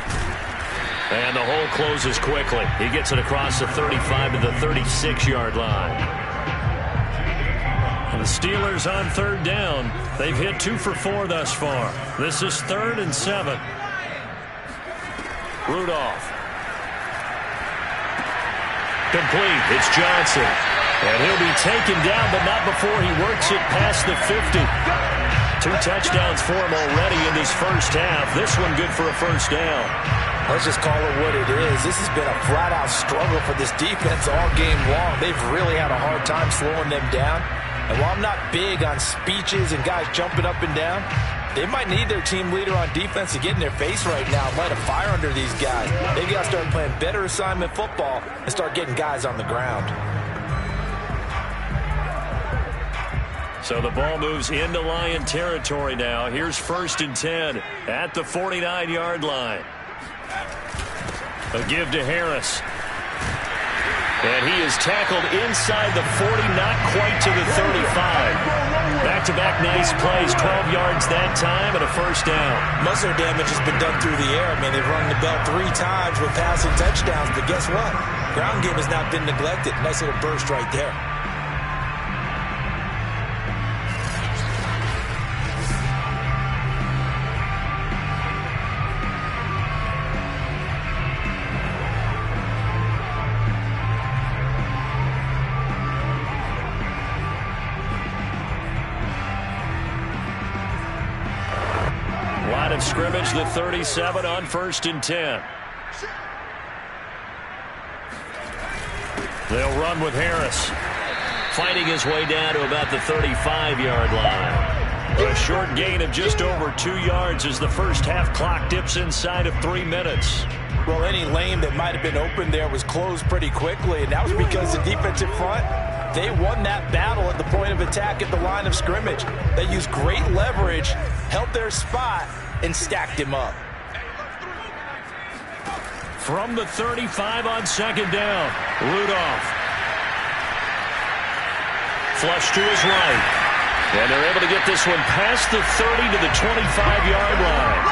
And the hole closes quickly. He gets it across the 35 to the 36-yard line. And the Steelers on third down. They've hit 2 for 4 thus far. This is 3rd and 7. Rudolph. Complete. It's Johnson. And he'll be taken down, but not before he works it past the 50. 2 touchdowns for him already in this first half. This one good for a first down. Let's just call it what it is. This has been a flat-out struggle for this defense all game long. They've really had a hard time slowing them down. And while I'm not big on speeches and guys jumping up and down, they might need their team leader on defense to get in their face right now and light a fire under these guys. They got to start playing better assignment football and start getting guys on the ground. So the ball moves into Lion territory now. Here's 1st and 10 at the 49-yard line. A give to Harris. And he is tackled inside the 40, not quite to the 35. Back-to-back nice plays, 12 yards that time and a first down. Most of their damage has been done through the air. I mean, they've rung the bell 3 times with passing touchdowns, but guess what? Ground game has not been neglected. Nice little burst right there. scrimmage, the 37 on 1st and 10. They'll run with Harris. Fighting his way down to about the 35-yard line. A short gain of just over 2 yards as the first half clock dips inside of 3 minutes. Well, any lane that might have been open there was closed pretty quickly, and that was because the defensive front, they won that battle at the point of attack at the line of scrimmage. They used great leverage, held their spot, and stacked him up. From the 35 on 2nd down, Rudolph. Flush to his right. And they're able to get this one past the 30 to the 25-yard line.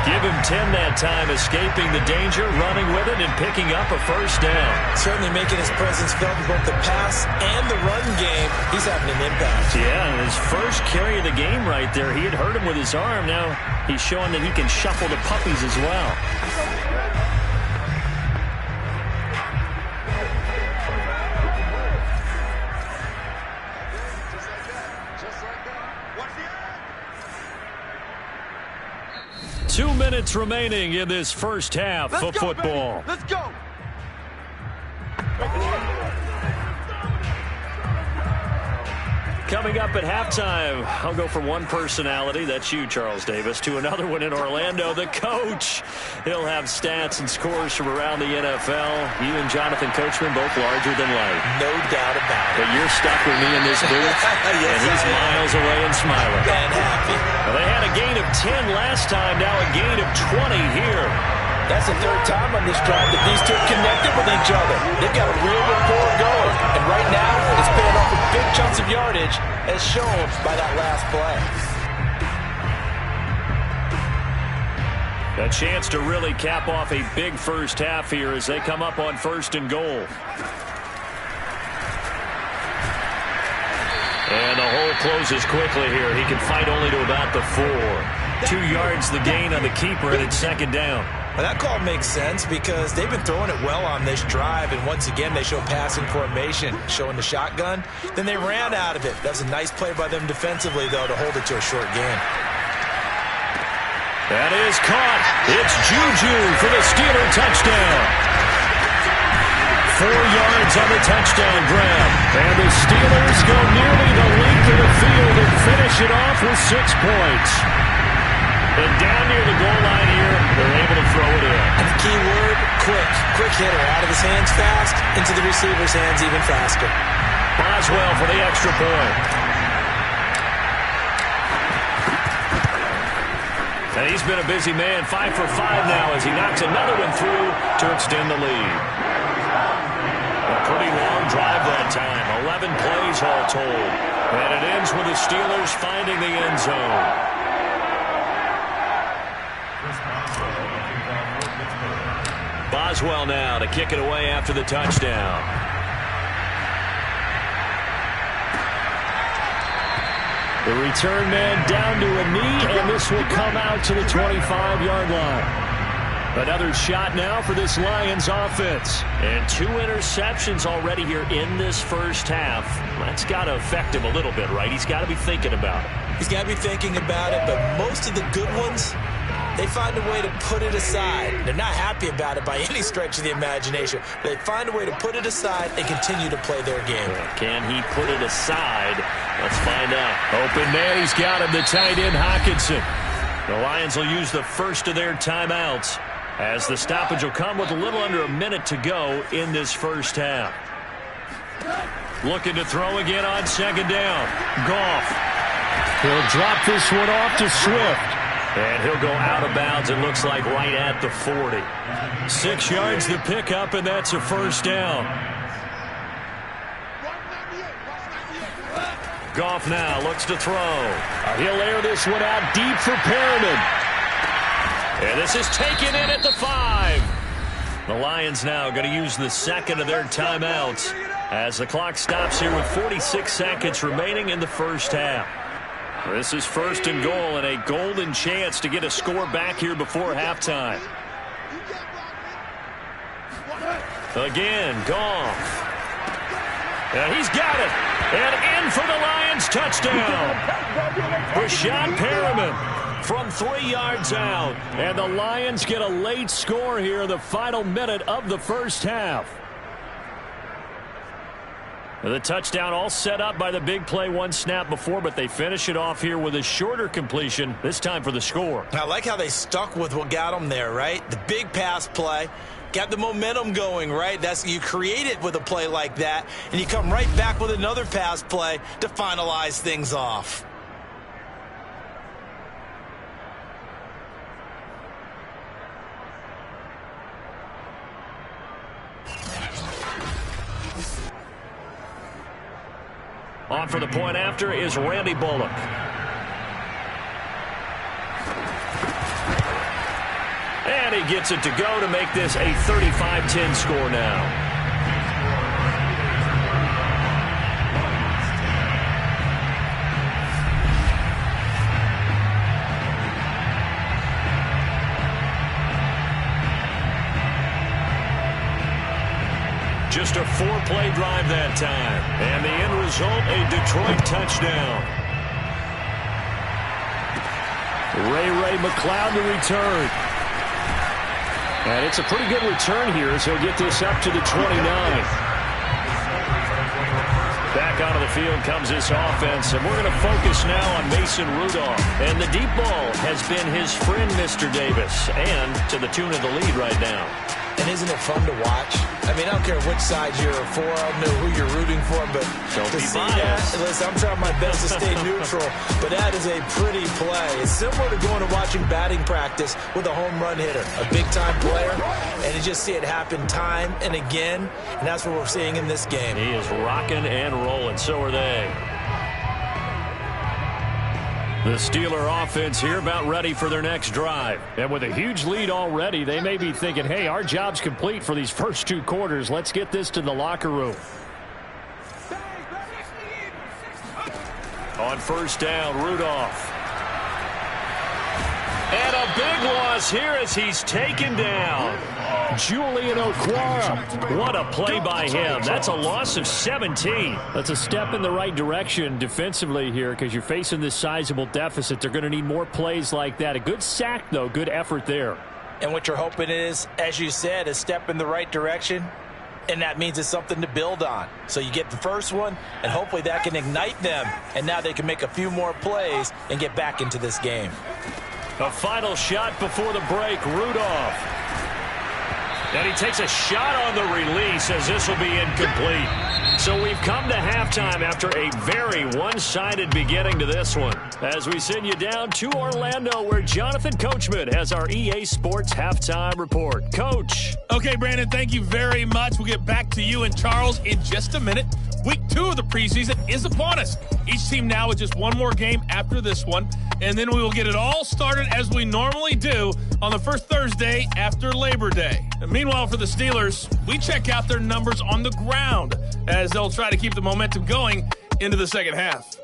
Give him 10 that time, escaping the danger, running with it, and picking up a first down. Certainly making his presence felt in both the pass and the run game. He's having an impact. Yeah, his first carry of the game right there. He had hurt him with his arm. Now he's showing that he can shuffle the puppies as well. Two minutes remaining in this first half of football. Let's go. Coming up at halftime, I'll go from one personality, that's you, Charles Davis, to another one in Orlando, the coach. He'll have stats and scores from around the NFL. You and Jonathan Coachman both larger than life. No doubt about it. But you're stuck with me in this booth, yes, and he's miles away and smiling. And happy. Well, they had a gain of 10 last time, now a gain of 20 here. That's the third time on this drive that these two have connected with each other. They've got a real rapport going. And right now, it's paying off with big chunks of yardage, as shown by that last play. A chance to really cap off a big first half here as they come up on 1st and goal. And the hole closes quickly here. He can fight only to about the 4. 2 yards the gain on the keeper, and it's 2nd down. Well, that call makes sense because they've been throwing it well on this drive, and once again they show passing formation, showing the shotgun. Then they ran out of it. That was a nice play by them defensively, though, to hold it to a short gain. That is caught. It's Juju for the Steeler touchdown. 4 yards on the touchdown grab. And the Steelers go nearly the length of the field and finish it off with 6 points. And down near the goal line here, they're able to throw it in. And the key word, quick. Quick hitter, out of his hands fast, into the receiver's hands even faster. Boswell for the extra point. And he's been a busy man, 5 for 5 now as he knocks another one through to extend the lead. A pretty long drive that time, 11 plays all told. And it ends with the Steelers finding the end zone. Boswell now to kick it away after the touchdown. The return man down to a knee, and this will come out to the 25-yard line. Another shot now for this Lions offense. And 2 interceptions already here in this first half. That's got to affect him a little bit, right? He's got to be thinking about it. He's got to be thinking about it, but most of the good ones, they find a way to put it aside. They're not happy about it by any stretch of the imagination. They find a way to put it aside and continue to play their game. Can he put it aside? Let's find out. Open man, he's got him, the tight end Hockenson. The Lions will use the first of their timeouts as the stoppage will come with a little under a minute to go in this first half. Looking to throw again on 2nd down. Goff. He'll drop this one off to Swift. And he'll go out of bounds, it looks like, right at the 40. 6 yards the pickup, and that's a first down. Goff now looks to throw. He'll air this one out deep for Perriman. And this is taken in at the 5. The Lions now going to use the second of their timeouts as the clock stops here with 46 seconds remaining in the first half. This is 1st and goal and a golden chance to get a score back here before halftime. Again, Goff. And he's got it. And in for the Lions touchdown. Rashad Perriman. from 3 yards out. And the Lions get a late score here in the final minute of the first half. The touchdown all set up by the big play one snap before, but they finish it off here with a shorter completion, this time for the score. I like how they stuck with what got them there, right? The big pass play, got the momentum going, right? You create it with a play like that, and you come right back with another pass play to finalize things off. On for the point after is Randy Bullock. And he gets it to go to make this a 35-10 score now. Just a 4-play drive that time. And the end result, a Detroit touchdown. Ray McLeod to return. And it's a pretty good return here as he'll get this up to the 29. Back onto the field comes this offense, and we're going to focus now on Mason Rudolph. And the deep ball has been his friend, Mr. Davis, and to the tune of the lead right now. And isn't it fun to watch? I mean, I don't care which side you're for, I don't know who you're rooting for, but don't to be see biased. that, listen, I'm trying my best to stay neutral, but that is a pretty play. It's similar to going and watching batting practice with a home run hitter, a big-time player, and you just see it happen time and again, and that's what we're seeing in this game. He is rocking and rolling, so are they. The Steeler offense here about ready for their next drive. And with a huge lead already, they may be thinking, hey, our job's complete for these first 2 quarters. Let's get this to the locker room. On first down, Rudolph. And a big loss here as he's taken down. Julian Okwara. What a play by him. That's a loss of 17. That's a step in the right direction defensively here because you're facing this sizable deficit. They're going to need more plays like that. A good sack, though. Good effort there. And what you're hoping is, as you said, a step in the right direction. And that means it's something to build on. So you get the first one, and hopefully that can ignite them. And now they can make a few more plays and get back into this game. A final shot before the break, Rudolph. And he takes a shot on the release as this will be incomplete. So we've come to halftime after a very one-sided beginning to this one. As we send you down to Orlando where Jonathan Coachman has our EA Sports Halftime Report. Coach. Okay, Brandon, thank you very much. We'll get back to you and Charles in just a minute. Week 2 of the preseason is upon us. Each team now with just one more game after this one, and then we will get it all started as we normally do on the first Thursday after Labor Day. And meanwhile, for the Steelers, we check out their numbers on the ground as they'll try to keep the momentum going into the second half.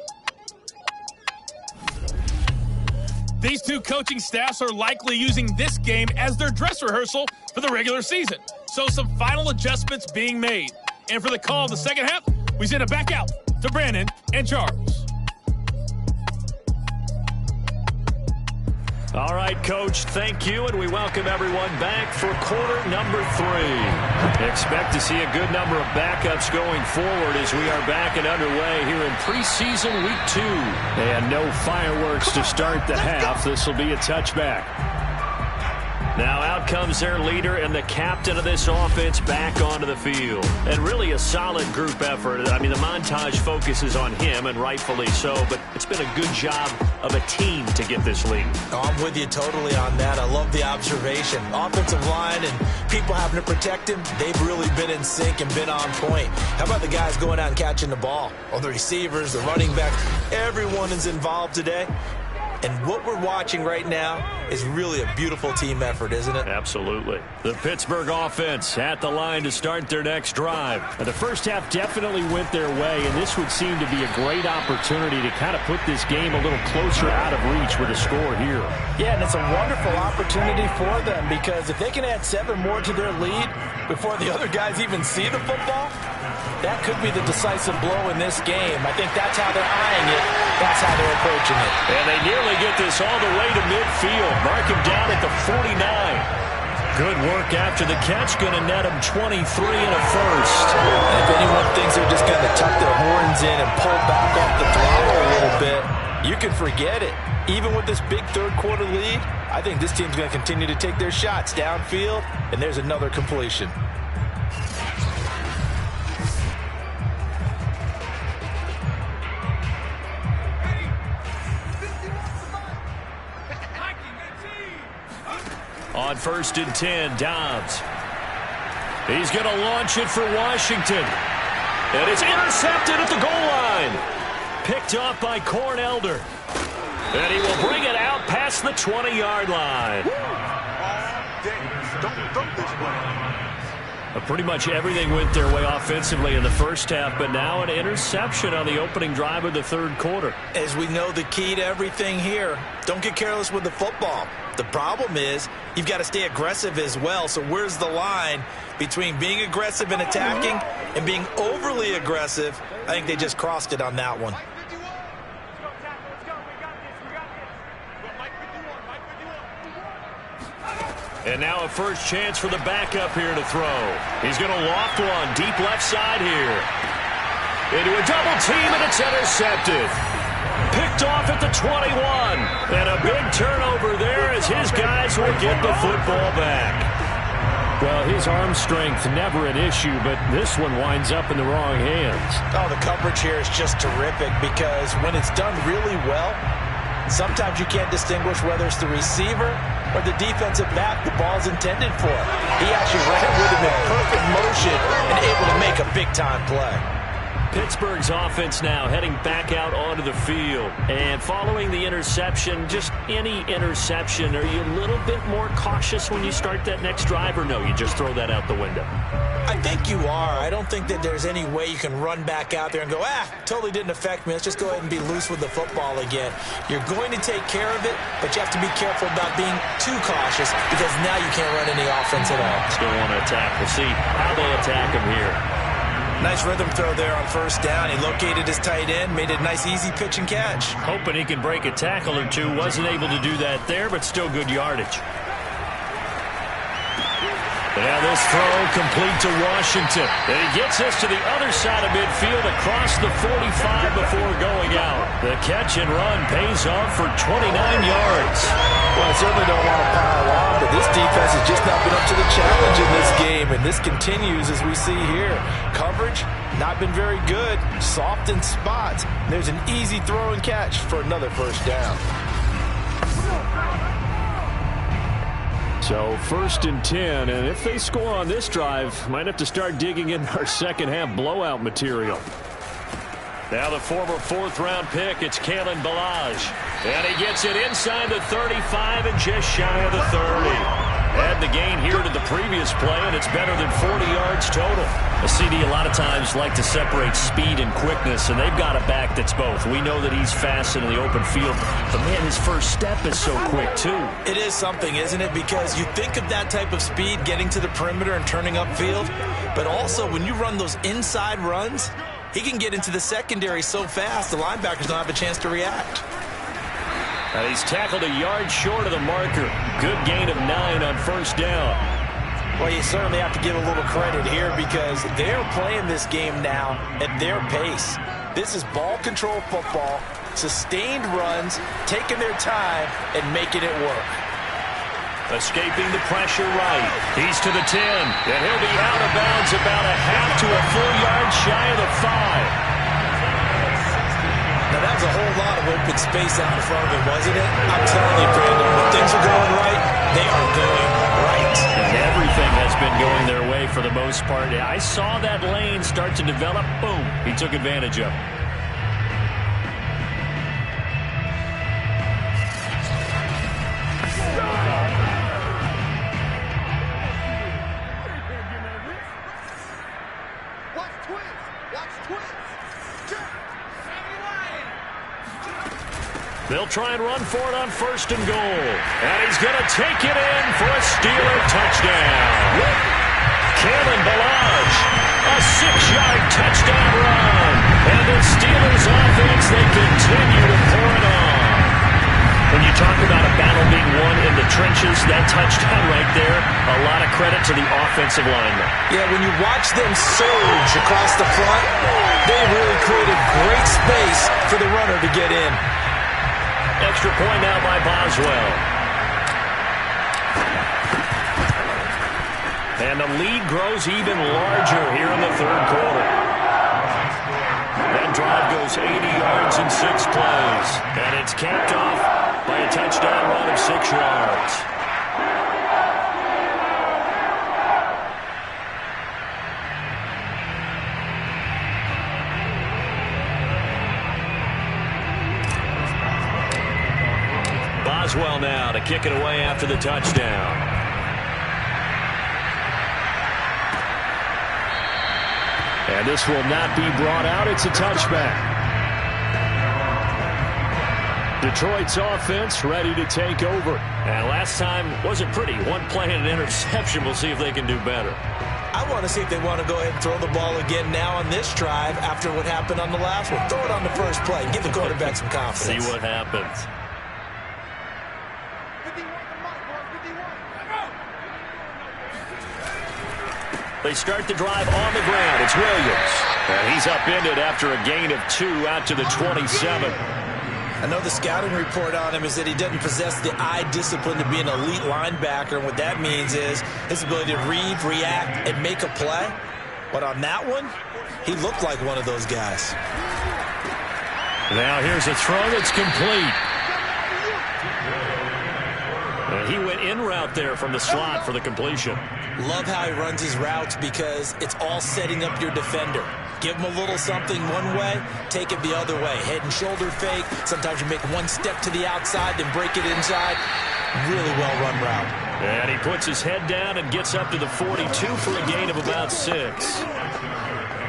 These 2 coaching staffs are likely using this game as their dress rehearsal for the regular season. So some final adjustments being made. And for the call of the second half, we send it back out to Brandon and Charles. All right, Coach, thank you, and we welcome everyone back for quarter number 3. Expect to see a good number of backups going forward as we are back and underway here in preseason week 2. And no fireworks to start the half. This will be a touchback. Now out comes their leader and the captain of this offense back onto the field. And really a solid group effort. I mean, the montage focuses on him, and rightfully so, but it's been a good job of a team to get this lead. Oh, I'm with you totally on that. I love the observation. Offensive line and people having to protect him, they've really been in sync and been on point. How about the guys going out and catching the ball? Oh, the receivers, the running back, everyone is involved today. And what we're watching right now is really a beautiful team effort, isn't it? Absolutely. The Pittsburgh offense at the line to start their next drive. And the first half definitely went their way, and this would seem to be a great opportunity to kind of put this game a little closer out of reach with a score here. Yeah, and it's a wonderful opportunity for them because if they can add 7 more to their lead before the other guys even see the football, that could be the decisive blow in this game. I think that's how they're eyeing it. That's how they're approaching it. And they nearly to get this all the way to midfield. Mark him down at the 49. Good work after the catch. Going to net him 23 and a first. And if anyone thinks they're just going to tuck their horns in and pull back off the throttle a little bit, you can forget it. Even with this big third-quarter lead, I think this team's going to continue to take their shots downfield, and there's another completion. On 1st and 10, Dobbs. He's going to launch it for Washington. And it's intercepted at the goal line. Picked off by Corn Elder. And he will bring it out past the 20-yard line. Pretty much everything went their way offensively in the first half, but now an interception on the opening drive of the third quarter. As we know, the key to everything here, don't get careless with the football. The problem is you've got to stay aggressive as well. So where's the line between being aggressive and attacking and being overly aggressive? I think they just crossed it on that one. And now a first chance for the backup here to throw. He's going to loft one deep left side here. Into a double team, and it's intercepted. Picked off at the 21. And a big turnover there as his guys will get the football back. Well, his arm strength never an issue, but this one winds up in the wrong hands. Oh, the coverage here is just terrific because when it's done really well, sometimes you can't distinguish whether it's the receiver or the defensive back the ball's intended for. He actually ran with him in perfect motion and able to make a big-time play. Pittsburgh's offense now heading back out onto the field. And following the interception, just any interception, are you a little bit more cautious when you start that next drive, or no, you just throw that out the window? I think you are. I don't think that there's any way you can run back out there and go, totally didn't affect me. Let's just go ahead and be loose with the football again. You're going to take care of it, but you have to be careful about being too cautious because now you can't run any offense at all. Still want to attack. We'll see how they attack him here. Nice rhythm throw there on first down. He located his tight end, made it a nice, easy pitch and catch. Hoping he can break a tackle or two. Wasn't able to do that there, but still good yardage. Now this throw complete to Washington. And he gets us to the other side of midfield across the 45 before going out. The catch and run pays off for 29 yards. Well, I certainly don't want to pile on, but this defense has just not been up to the challenge in this game, and this continues as we see here. Coverage, not been very good, soft in spots. There's an easy throw and catch for another first down. So 1st and 10, and if they score on this drive, might have to start digging in our second half blowout material. Now the former 4th-round pick, it's Kalen Ballage. And he gets it inside the 35 and just shy of the 30. Add the gain here to the previous play, and it's better than 40 yards total. A CD a lot of times like to separate speed and quickness, and they've got a back that's both. We know that he's fast in the open field, but man, his first step is so quick too. It is something, isn't it? Because you think of that type of speed getting to the perimeter and turning upfield, but also when you run those inside runs, he can get into the secondary so fast the linebackers don't have a chance to react. And he's tackled a yard short of the marker. Good gain of 9 on first down. Well, you certainly have to give a little credit here because they're playing this game now at their pace. This is ball control football, sustained runs, taking their time, and making it work. Escaping the pressure right. He's to the 10, and he'll be out of bounds about a half to a full yard shy of the 5. Now, that was a whole lot of open space out in front of him, wasn't it? I'm telling you, Brandon, when things are going right, they are going right. And everything has been going their way for the most part. I saw that lane start to develop. Boom. He took advantage of it. They'll try and run for it on 1st and goal. And he's going to take it in for a Steeler touchdown. Kalen Ballage, a 6-yard touchdown run. And the Steelers offense, they continue to pour it on. trenches. That touchdown right there, a lot of credit to the offensive lineman. Yeah, when you watch them surge across the front, they really created great space for the runner to get in. Extra point now by Boswell. And the lead grows even larger here in the third quarter. That drive goes 80 yards in 6 plays. And it's capped off by a touchdown run of 6 yards. Boswell now to kick it away after the touchdown. And this will not be brought out. It's a touchback. Detroit's offense ready to take over. And last time wasn't pretty. One play and an interception. We'll see if they can do better. I want to see if they want to go ahead and throw the ball again now on this drive after what happened on the last one. Throw it on the first play and give the quarterback some confidence. See what happens. They start the drive on the ground. It's Williams. And he's upended after a gain of 2 out to the 27. I know the scouting report on him is that he doesn't possess the eye discipline to be an elite linebacker. And what that means is his ability to read, react, and make a play. But on that one, he looked like one of those guys. Now here's a throw that's complete. And he went in route there from the slot for the completion. Love how he runs his routes because it's all setting up your defender. Give him a little something one way, take it the other way. Head and shoulder fake. Sometimes you make one step to the outside, then break it inside. Really well-run route. And he puts his head down and gets up to the 42 for a gain of about 6.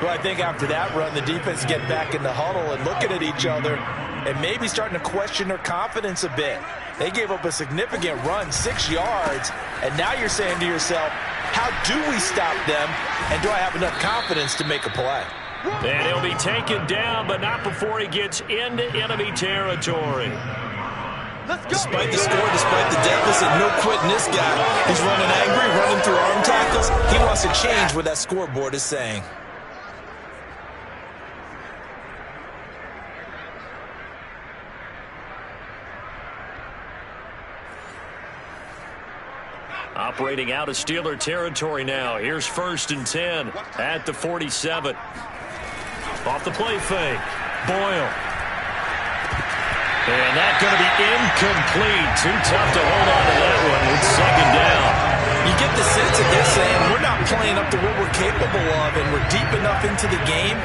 Well, I think after that run, the defense get back in the huddle and looking at each other and maybe starting to question their confidence a bit. They gave up a significant run, 6 yards, and now you're saying to yourself, how do we stop them, and do I have enough confidence to make a play? And he'll be taken down, but not before he gets into enemy territory. Despite the score, despite the deficit, no quitting this guy. He's running angry, running through arm tackles. He wants to change what that scoreboard is saying. Operating out of Steeler territory now. Here's 1st and 10 at the 47. Off the play fake. Boyle. And that's going to be incomplete. Too tough to hold on to that one with 2nd down. You get the sense that they're saying we're not playing up to what we're capable of, and we're deep enough into the game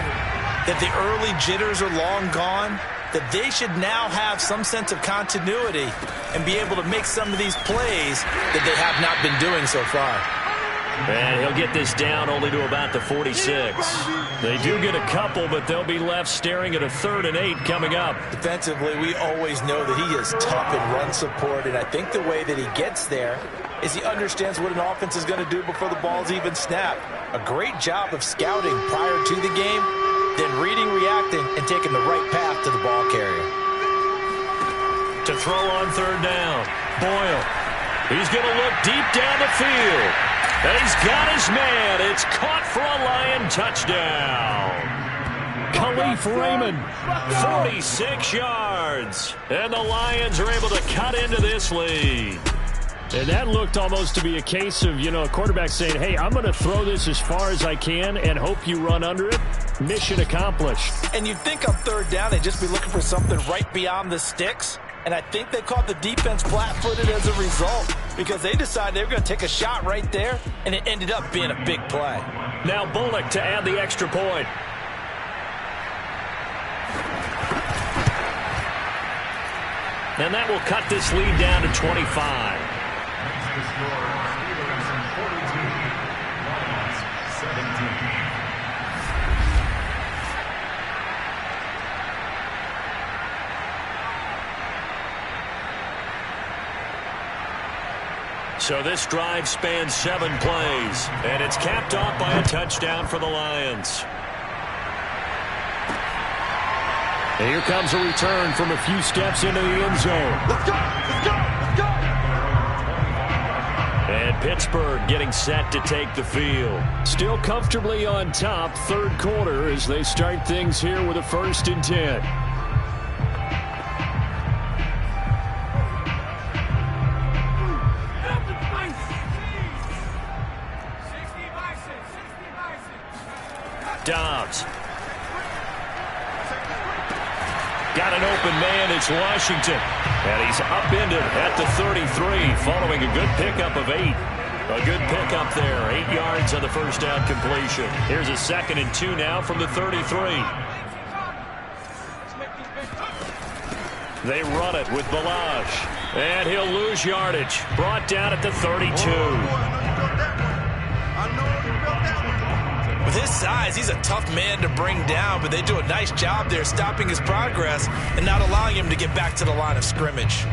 that the early jitters are long gone, that they should now have some sense of continuity and be able to make some of these plays that they have not been doing so far. And he'll get this down only to about the 46. They do get a couple, but they'll be left staring at a 3rd and 8 coming up. Defensively, we always know that he is tough in run support, and I think the way that he gets there is he understands what an offense is going to do before the ball's even snapped. A great job of scouting prior to the game, then reading, reacting, and taking the right path to the ball carrier. To throw on 3rd down, Boyle. He's going to look deep down the field. And he's got his man. It's caught for a Lion touchdown. Khalif Raymond, 46 yards. And the Lions are able to cut into this lead. And that looked almost to be a case of, a quarterback saying, hey, I'm going to throw this as far as I can and hope you run under it. Mission accomplished. And you'd think on 3rd down they'd just be looking for something right beyond the sticks. And I think they caught the defense flat-footed as a result because they decided they were going to take a shot right there, and it ended up being a big play. Now Bullock to add the extra point. And that will cut this lead down to 25. So this drive spans 7 plays, and it's capped off by a touchdown for the Lions. And here comes a return from a few steps into the end zone. Let's go! Let's go! Let's go! Pittsburgh getting set to take the field. Still comfortably on top, third quarter, as they start things here with a 1st and 10. Dobbs. Got an open man. It's Washington. And he's upended at the 33 following a good pickup of 8. A good pickup there. 8 yards on the first down completion. Here's a 2nd and 2 now from the 33. They run it with Balaj. And he'll lose yardage. Brought down at the 32. With his size, he's a tough man to bring down, but they do a nice job there stopping his progress and not allowing him to get back to the line of scrimmage.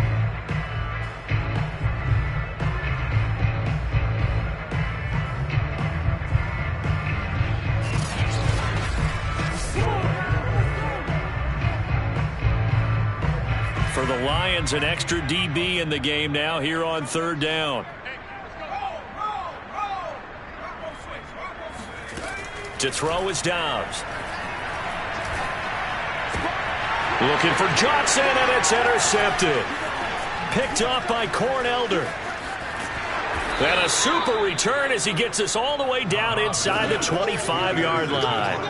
For the Lions, an extra DB in the game now here on 3rd down. To throw is Dobbs. Looking for Johnson, and it's intercepted. Picked off by Cornelder. And a super return as he gets us all the way down inside the 25-yard line.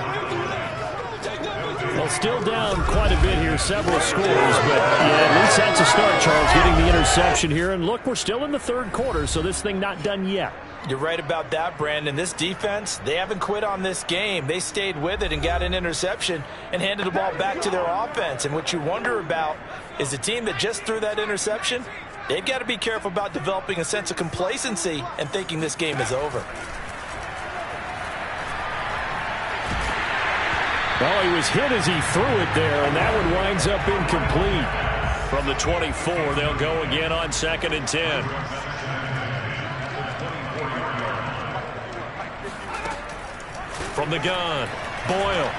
Well, still down quite a bit here, several scores, but yeah, at least that's a start, Charles, getting the interception here. And look, we're still in the 3rd quarter, so this thing not done yet. You're right about that, Brandon. This defense, they haven't quit on this game. They stayed with it and got an interception and handed the ball back to their offense. And what you wonder about is the team that just threw that interception, they've got to be careful about developing a sense of complacency and thinking this game is over. Well, he was hit as he threw it there, and that one winds up incomplete. From the 24, they'll go again on 2nd and 10. From the gun, Boyle.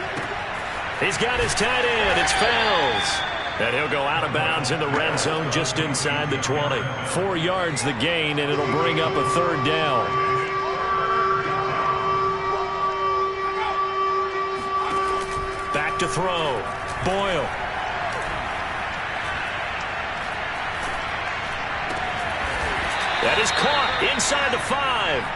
He's got his tight end. It's Fells. And he'll go out of bounds in the red zone just inside the 20. 4 yards the gain, and it'll bring up a 3rd down. Back to throw. Boyle. That is caught inside the 5.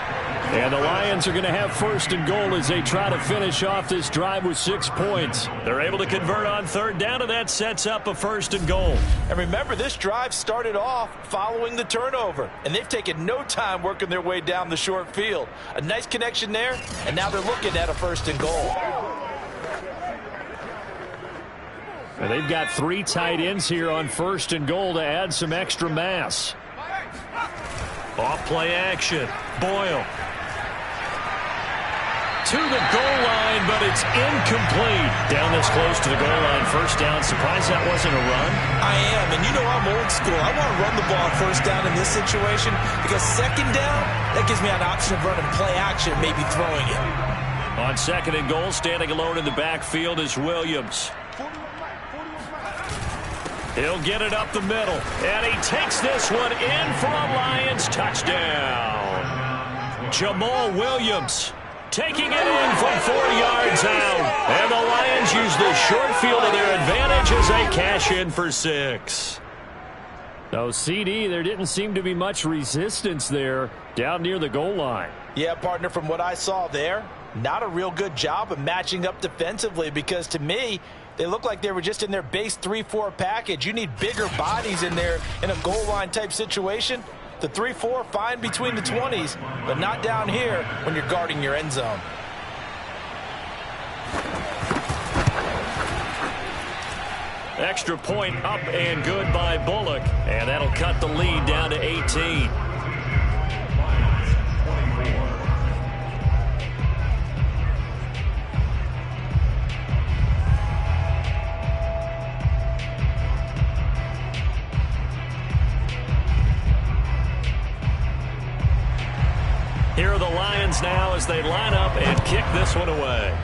And the Lions are going to have 1st and goal as they try to finish off this drive with 6 points. They're able to convert on 3rd down, and that sets up a 1st and goal. And remember, this drive started off following the turnover, and they've taken no time working their way down the short field. A nice connection there, and now they're looking at a 1st and goal. And they've got 3 tight ends here on 1st and goal to add some extra mass. Off play action. Boyle. To the goal line, but it's incomplete. Down this close to the goal line, 1st down. Surprised that wasn't a run? I am, and you know I'm old school. I want to run the ball on 1st down in this situation because 2nd down, that gives me an option of running play action, maybe throwing it. On 2nd and goal, standing alone in the backfield is Williams. He'll get it up the middle, and he takes this one in for a Lions touchdown. Jamal Williams taking it in from 4 yards out. And the Lions use the short field to their advantage as they cash in for 6. No, CD, there didn't seem to be much resistance there down near the goal line. Yeah, partner, from what I saw there, not a real good job of matching up defensively because to me, they look like they were just in their base 3-4 package. You need bigger bodies in there in a goal line type situation. The 3-4 fine between the 20s, but not down here when you're guarding your end zone. Extra point up and good by Bullock, and that'll cut the lead down to 18. Here are the Lions now as they line up and kick this one away.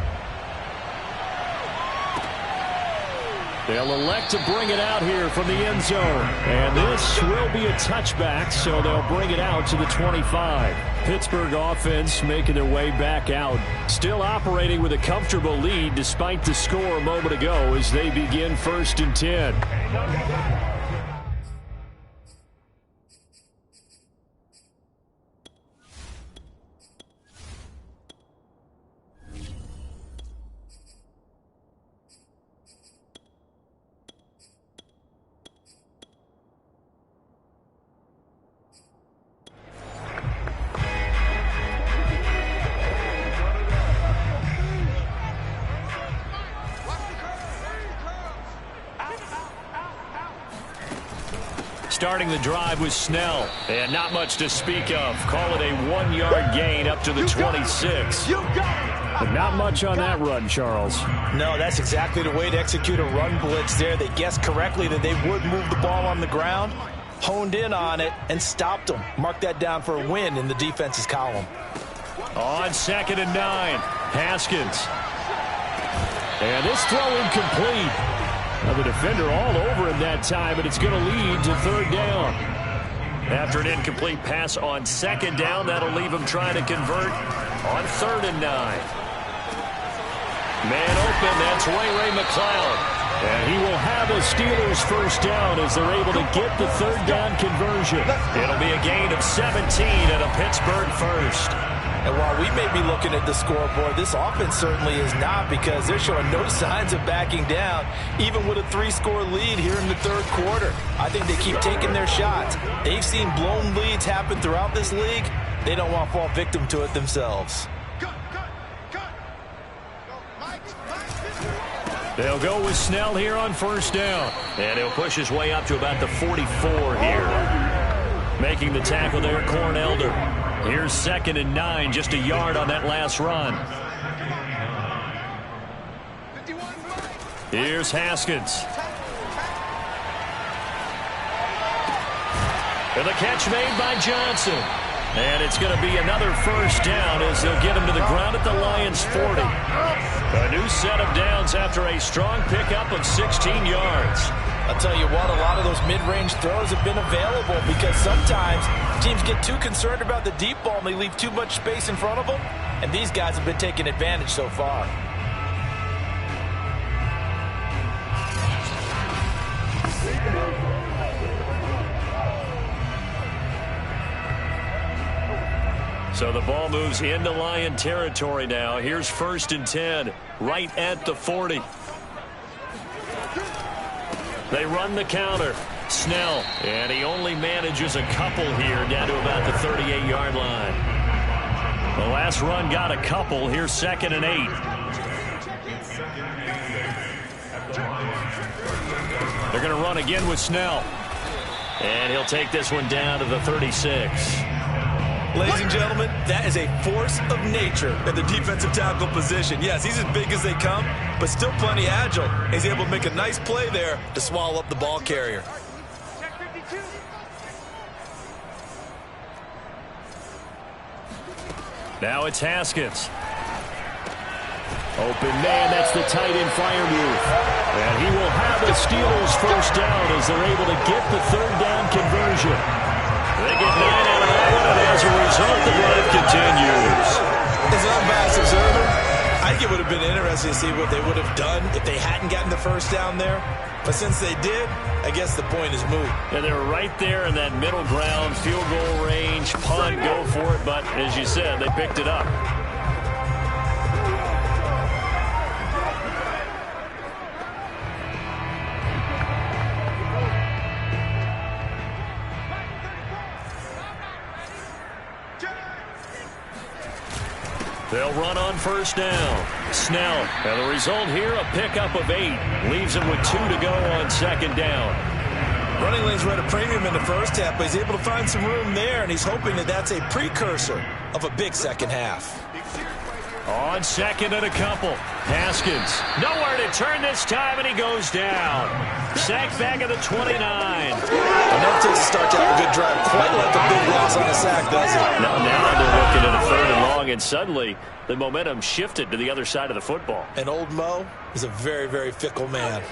They'll elect to bring it out here from the end zone. And this will be a touchback, so they'll bring it out to the 25. Pittsburgh offense making their way back out. Still operating with a comfortable lead despite the score a moment ago as they begin 1st and 10. Starting the drive was Snell, and not much to speak of. Call it a 1-yard gain up to the 26. But not much on that run, Charles. No, that's exactly the way to execute a run blitz there. They guessed correctly that they would move the ball on the ground, honed in on it, and stopped them. Mark that down for a win in the defense's column. On 2nd and 9, Haskins. And this throw incomplete. Now the defender all over him that time, but it's going to lead to 3rd down. After an incomplete pass on 2nd down, that'll leave him trying to convert on 3rd and 9. Man open, that's Ray McCloud. And he will have a Steelers 1st down as they're able to get the 3rd down conversion. It'll be a gain of 17 and a Pittsburgh 1st. And while we may be looking at the scoreboard, this offense certainly is not, because they're showing no signs of backing down, even with a 3-score lead here in the 3rd quarter. I think they keep taking their shots. They've seen blown leads happen throughout this league. They don't want to fall victim to it themselves. They'll go with Snell here on 1st down. And he'll push his way up to about the 44 here. Making the tackle there, Cornelder. Here's 2nd and 9, just a yard on that last run. Here's Haskins. And the catch made by Johnson. And it's going to be another 1st down as they'll get him to the ground at the Lions' 40. A new set of downs after a strong pickup of 16 yards. I'll tell you what, a lot of those mid-range throws have been available, because sometimes teams get too concerned about the deep ball and they leave too much space in front of them, and these guys have been taking advantage so far. So the ball moves into Lion territory now. Here's 1st and 10, right at the 40. They run the counter. Snell, and he only manages a couple here down to about the 38-yard line. The last run got a couple. Here's 2nd and 8. They're going to run again with Snell. And he'll take this one down to the 36. Ladies and gentlemen, that is a force of nature at the defensive tackle position. Yes, he's as big as they come, but still plenty agile. He's able to make a nice play there to swallow up the ball carrier. Now it's Haskins. Open man, that's the tight end fire move. And he will have the Steelers 1st down as they're able to get the 3rd down conversion. They get 9 out of that one, and as a result, the drive continues. As an unbiased observer, I think it would have been interesting to see what they would have done if they hadn't gotten the 1st down there. But since they did, I guess the point is moot. And they're right there in that middle ground, field goal range, punt, go for it. But as you said, they picked it up. They'll run on 1st down. Snell. And the result here, a pickup of 8. Leaves him with 2 to go on 2nd down. Running lanes were at a premium in the first half, but he's able to find some room there, and he's hoping that that's a precursor of a big second half. On 2nd and a couple. Haskins. Nowhere to turn this time, and he goes down. Sacked back at the 29. Enough to start to have a good drive. Quite like a big loss on a sack, does it? Now they're looking at a 3rd and long, and suddenly the momentum shifted to the other side of the football. And old Mo is a very, very fickle man.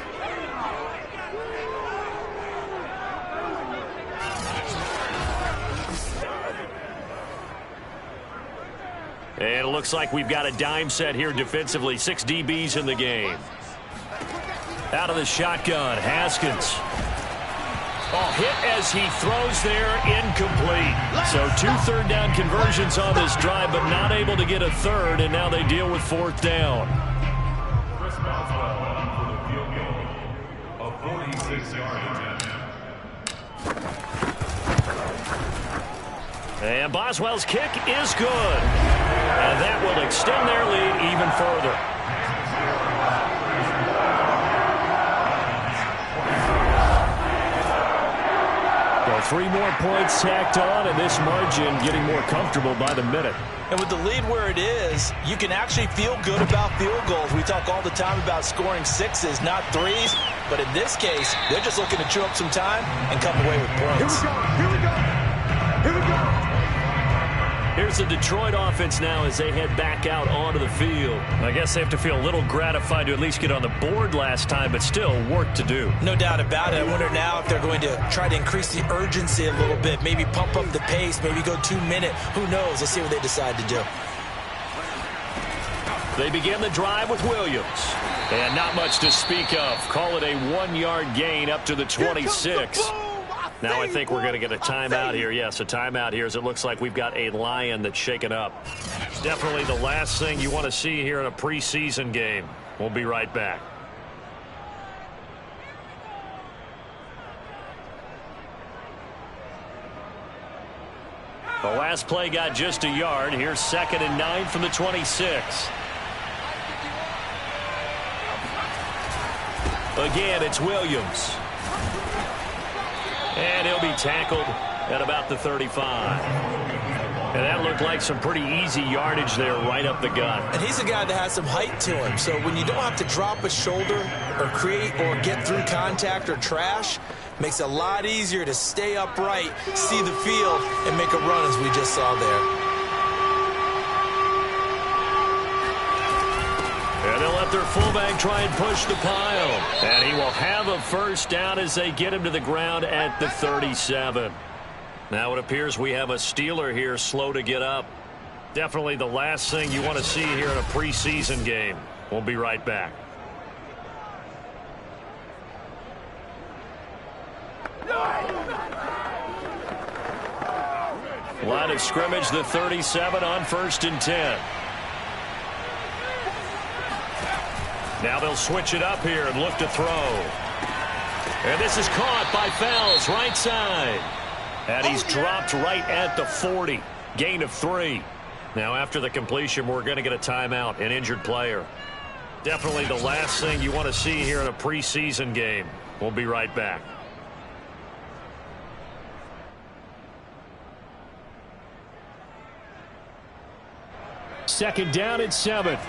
And it looks like we've got a dime set here defensively. 6 DBs in the game. Out of the shotgun, Haskins. Oh, hit as he throws there, incomplete. So 2 third-down conversions on this drive, but not able to get a third, and now they deal with 4th down. A 46-yard attempt. And Boswell's kick is good. And that will extend their lead even further. Well, 3 more points tacked on, and this margin getting more comfortable by the minute. And with the lead where it is, you can actually feel good about field goals. We talk all the time about scoring 6s, not 3s. But in this case, they're just looking to chew up some time and come away with points. Here we go. Here we go. Here's the Detroit offense now as they head back out onto the field. I guess they have to feel a little gratified to at least get on the board last time, but still work to do. No doubt about it. I wonder now if they're going to try to increase the urgency a little bit, maybe pump up the pace, maybe go 2-minute. Who knows? Let's see what they decide to do. They begin the drive with Williams. And not much to speak of. Call it a 1-yard gain up to the 26. Now I think we're going to get a timeout here. Yes, a timeout here as it looks like we've got a Lion that's shaken up. Definitely the last thing you want to see here in a preseason game. We'll be right back. The last play got just a yard. Here's 2nd and 9 from the 26. Again, it's Williams. And he'll be tackled at about the 35. And that looked like some pretty easy yardage there right up the gut. And he's a guy that has some height to him. So when you don't have to drop a shoulder or create or get through contact or trash, makes it a lot easier to stay upright, see the field, and make a run as we just saw there. And they'll let their fullback try and push the pile. And he will have a first down as they get him to the ground at the 37. Now it appears we have a Steeler here slow to get up. Definitely the last thing you want to see here in a preseason game. We'll be right back. Line of scrimmage, the 37 on 1st and 10. Now they'll switch it up here and look to throw. And this is caught by Fells, right side. And he's dropped right at the 40. Gain of 3. Now after the completion, we're going to get a timeout, an injured player. Definitely the last thing you want to see here in a preseason game. We'll be right back. Second down at 7.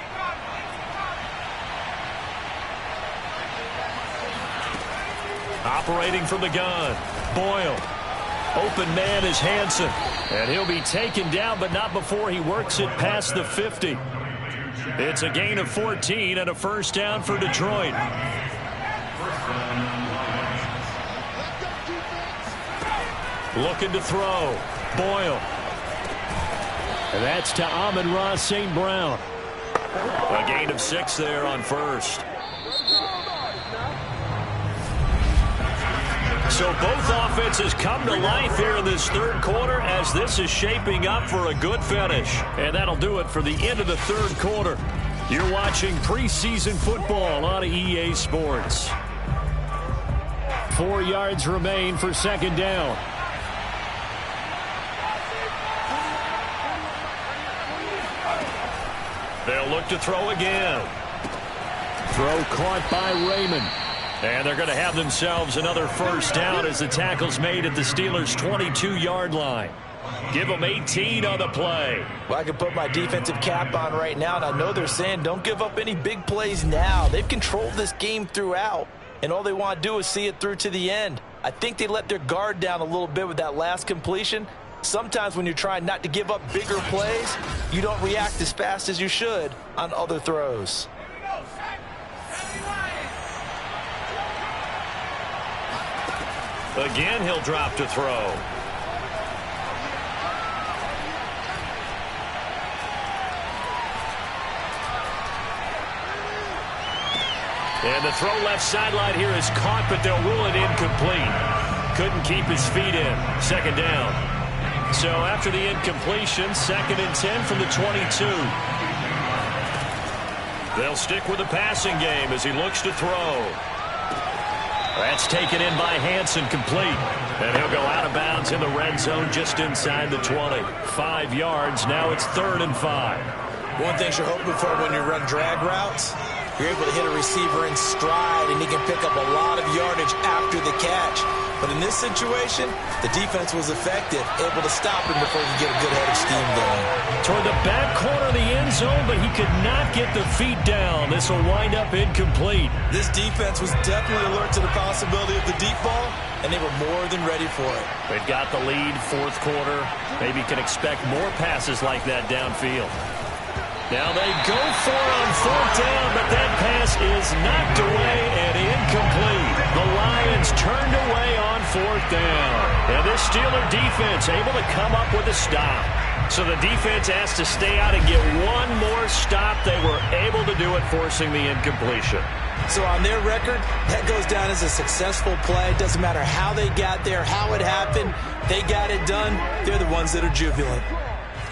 Operating from the gun, Boyle. Open man is Hansen. And he'll be taken down, but not before he works it past the 50. It's a gain of 14 and a first down for Detroit. Looking to throw, Boyle. And that's to Amon-Ra St. Brown. A gain of 6 there on first. So both offenses come to life here in this third quarter as this is shaping up for a good finish. And that'll do it for the end of the third quarter. You're watching preseason football on EA Sports. 4 yards remain for second down. They'll look to throw again. Throw caught by Raymond. And they're going to have themselves another first down as the tackle's made at the Steelers' 22-yard line. Give them 18 on the play. Well, I can put my defensive cap on right now, and I know they're saying don't give up any big plays now. They've controlled this game throughout, and all they want to do is see it through to the end. I think they let their guard down a little bit with that last completion. Sometimes when you're trying not to give up bigger plays, you don't react as fast as you should on other throws. Again, he'll drop to throw. And the throw left sideline here is caught, but they'll rule it incomplete. Couldn't keep his feet in. Second down. So after the incompletion, 2nd and 10 from the 22. They'll stick with the passing game as he looks to throw. That's taken in by Hansen, complete. And he'll go out of bounds in the red zone just inside the 20. 5 yards. Now it's 3rd and 5. One thing you're hoping for when you run drag routes, you're able to hit a receiver in stride, and he can pick up a lot of yardage after the catch. But in this situation, the defense was effective, able to stop him before he could get a good head of steam going. Toward the back corner of the end zone, but he could not get the feet down. This will wind up incomplete. This defense was definitely alert to the possibility of the deep ball, and they were more than ready for it. They've got the lead, 4th quarter. Maybe can expect more passes like that downfield. Now they go for it on 4th down, but that pass is knocked away and incomplete. The Lions turned away on 4th down. And this Steeler defense able to come up with a stop. So the defense has to stay out and get one more stop. They were able to do it, forcing the incompletion. So on their record, that goes down as a successful play. Doesn't matter how they got there, how it happened. They got it done. They're the ones that are jubilant.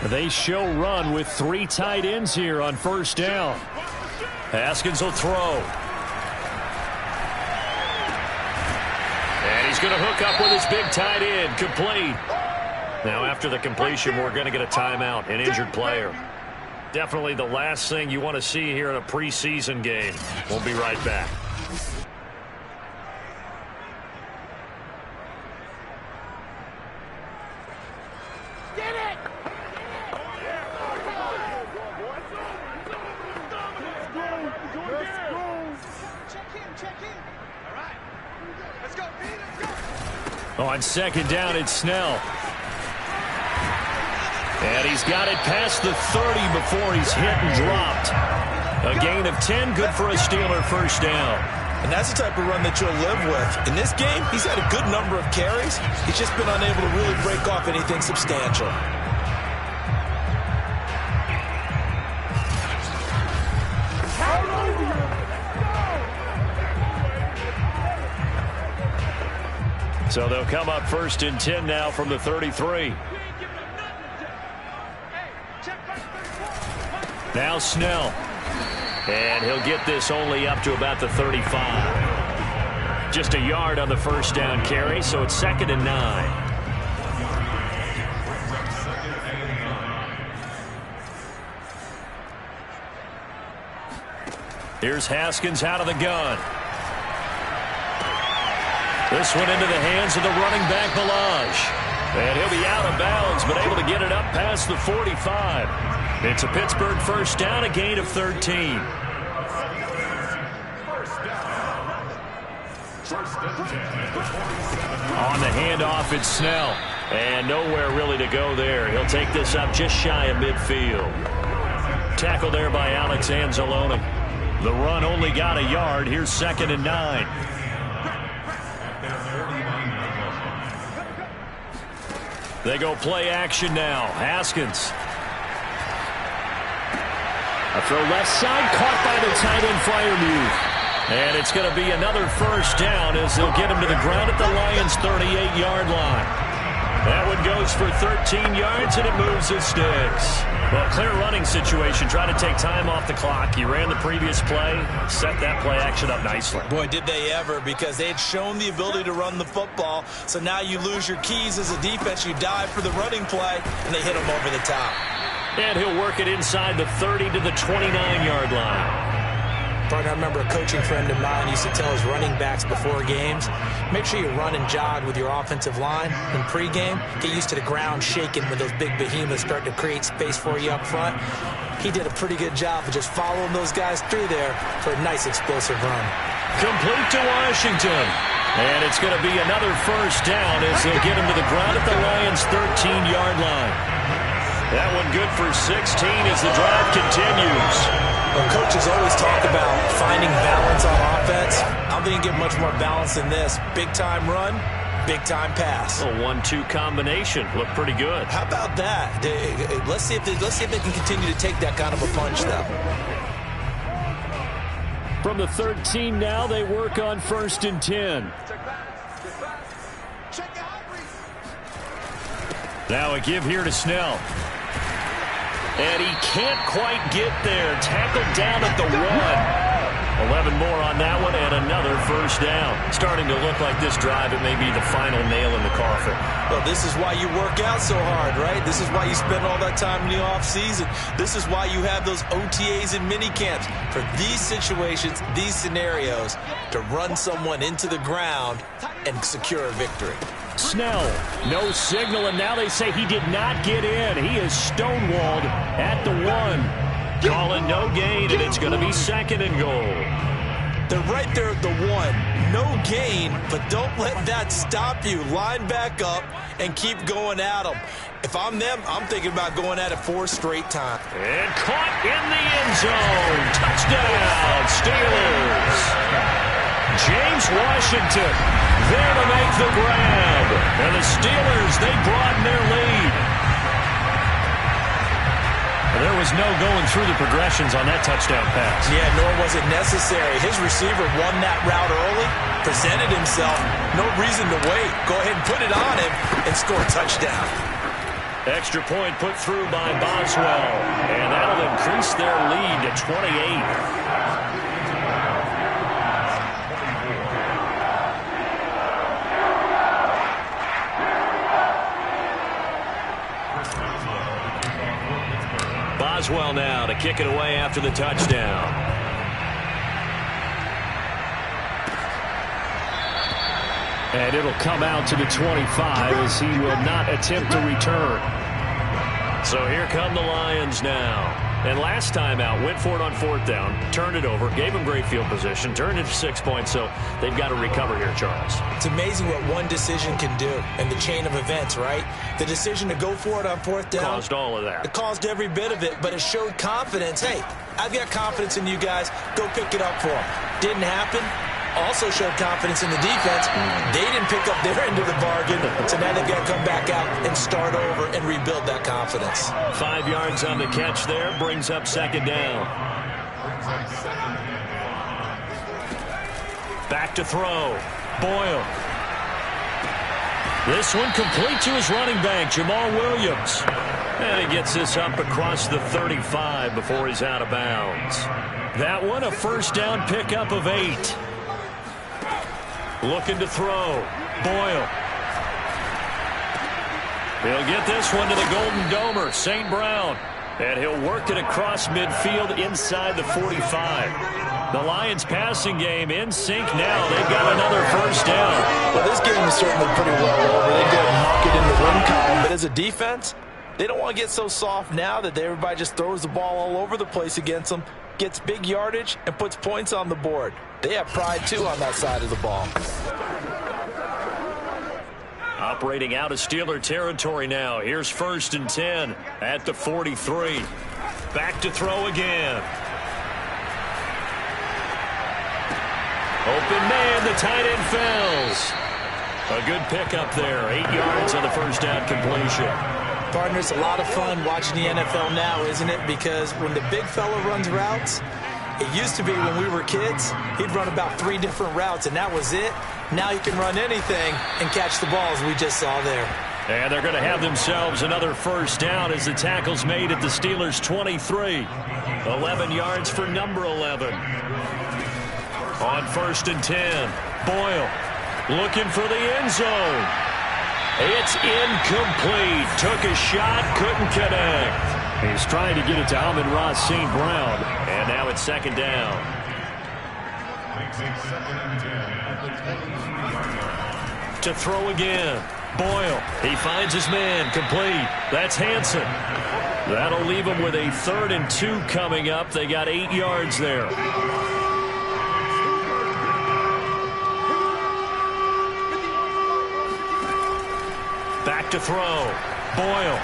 They show run with 3 tight ends here on 1st down. Haskins will throw. And he's going to hook up with his big tight end. Complete. Now after the completion, we're going to get a timeout, an injured player. Definitely the last thing you want to see here in a preseason game. We'll be right back. On 2nd down, it's Snell. And he's got it past the 30 before he's hit and dropped. A gain of 10, good for a Steeler 1st down. And that's the type of run that you'll live with. In this game, he's had a good number of carries. He's just been unable to really break off anything substantial. So they'll come up 1st and 10 now from the 33. Now Snell. And he'll get this only up to about the 35. Just a yard on the 1st down carry, so it's 2nd and 9. Here's Haskins out of the gun. This one into the hands of the running back, Balaj. And he'll be out of bounds, but able to get it up past the 45. It's a Pittsburgh 1st down, a gain of 13. On the handoff, it's Snell. And nowhere really to go there. He'll take this up just shy of midfield. Tackle there by Alex Anzalone. The run only got a yard. Here's 2nd and 9. They go play action now. Haskins. A throw left side, caught by the tight end Freiermuth. And it's going to be another 1st down as they'll get him to the ground at the Lions' 38-yard line. That one goes for 13 yards, and it moves the sticks. Well, clear running situation, trying to take time off the clock. He ran the previous play, set that play action up nicely. Boy, did they ever, because they had shown the ability to run the football. So now you lose your keys as a defense. You dive for the running play, and they hit him over the top. And he'll work it inside the 30 to the 29-yard line. Partner, I remember a coaching friend of mine used to tell his running backs before games, make sure you run and jog with your offensive line in pregame. Get used to the ground shaking when those big behemoths start to create space for you up front. He did a pretty good job of just following those guys through there for a nice explosive run. Complete to Washington. And it's going to be another 1st down as they'll get him to the ground at the Lions' 13-yard line. That one good for 16 as the drive continues. Well, coaches always talk about finding balance on offense. I don't think you get much more balance than this. Big-time run, big-time pass. A 1-2 combination. Looked pretty good. How about that? Let's see if they can continue to take that kind of a punch, though. From the 13 now, they work on 1st and 10. Now a give here to Snell. And he can't quite get there. Tackled down at the 1. 11 more on that one and another first down. Starting to look like this drive, it may be the final nail in the coffin. Well, this is why you work out so hard, right? This is why you spend all that time in the offseason. This is why you have those OTAs and mini camps. For these situations, these scenarios, to run someone into the ground and secure a victory. Snell, no signal, and now they say he did not get in. He is stonewalled at the 1. Calling no gain, and it's going to be 2nd and goal. They're right there at the 1. No gain, but don't let that stop you. Line back up and keep going at them. If I'm them, I'm thinking about going at it 4 straight times. And caught in the end zone. Touchdown, Steelers. James Washington there to make the grab. And the Steelers, they broaden their lead. There was no going through the progressions on that touchdown pass. Yeah, nor was it necessary. His receiver won that route early, presented himself. No reason to wait. Go ahead and put it on him and score a touchdown. Extra point put through by Boswell. And that'll increase their lead to 28. Boswell now to kick it away after the touchdown. And it'll come out to the 25 as he will not attempt to return. So here come the Lions now. And last time out, went for it on 4th down, turned it over, gave him great field position, turned it for 6 points, so they've got to recover here, Charles. It's amazing what one decision can do in the chain of events, right? The decision to go for it on 4th down. Caused all of that. It caused every bit of it, but it showed confidence. Hey, I've got confidence in you guys. Go pick it up for them. Didn't happen. Also showed confidence in the defense. They didn't pick up their end of the bargain, so now they've got to come back out and start over and rebuild that confidence. 5 yards on the catch there, brings up 2nd down. Back to throw. Boyle. This one complete to his running back, Jamal Williams. And he gets this up across the 35 before he's out of bounds. That one a 1st down pickup of 8. Looking to throw. Boyle. He'll get this one to the Golden Domer, St. Brown. And he'll work it across midfield inside the 45. The Lions passing game in sync now. They've got another 1st down. Well, this game is certainly pretty well over. They did mark it in the win column. But as a defense, they don't want to get so soft now that everybody just throws the ball all over the place against them, gets big yardage, and puts points on the board. They have pride, too, on that side of the ball. Operating out of Steeler territory now. Here's 1st and 10 at the 43. Back to throw again. Open man, the tight end fells. A good pickup there. 8 yards on the 1st down completion. Partner, it's a lot of fun watching the NFL now, isn't it? Because when the big fella runs routes, it used to be when we were kids, he'd run about 3 different routes, and that was it. Now he can run anything and catch the balls we just saw there. And they're going to have themselves another 1st down as the tackle's made at the Steelers' 23. 11 yards for number 11. On 1st and 10, Boyle looking for the end zone. It's incomplete. Took a shot, couldn't connect. He's trying to get it to Amon-Ra St. Brown. And now it's 2nd down. To throw again. Boyle. He finds his man. Complete. That's Hansen. That'll leave him with a 3rd and 2 coming up. They got 8 yards there. Back to throw. Boyle.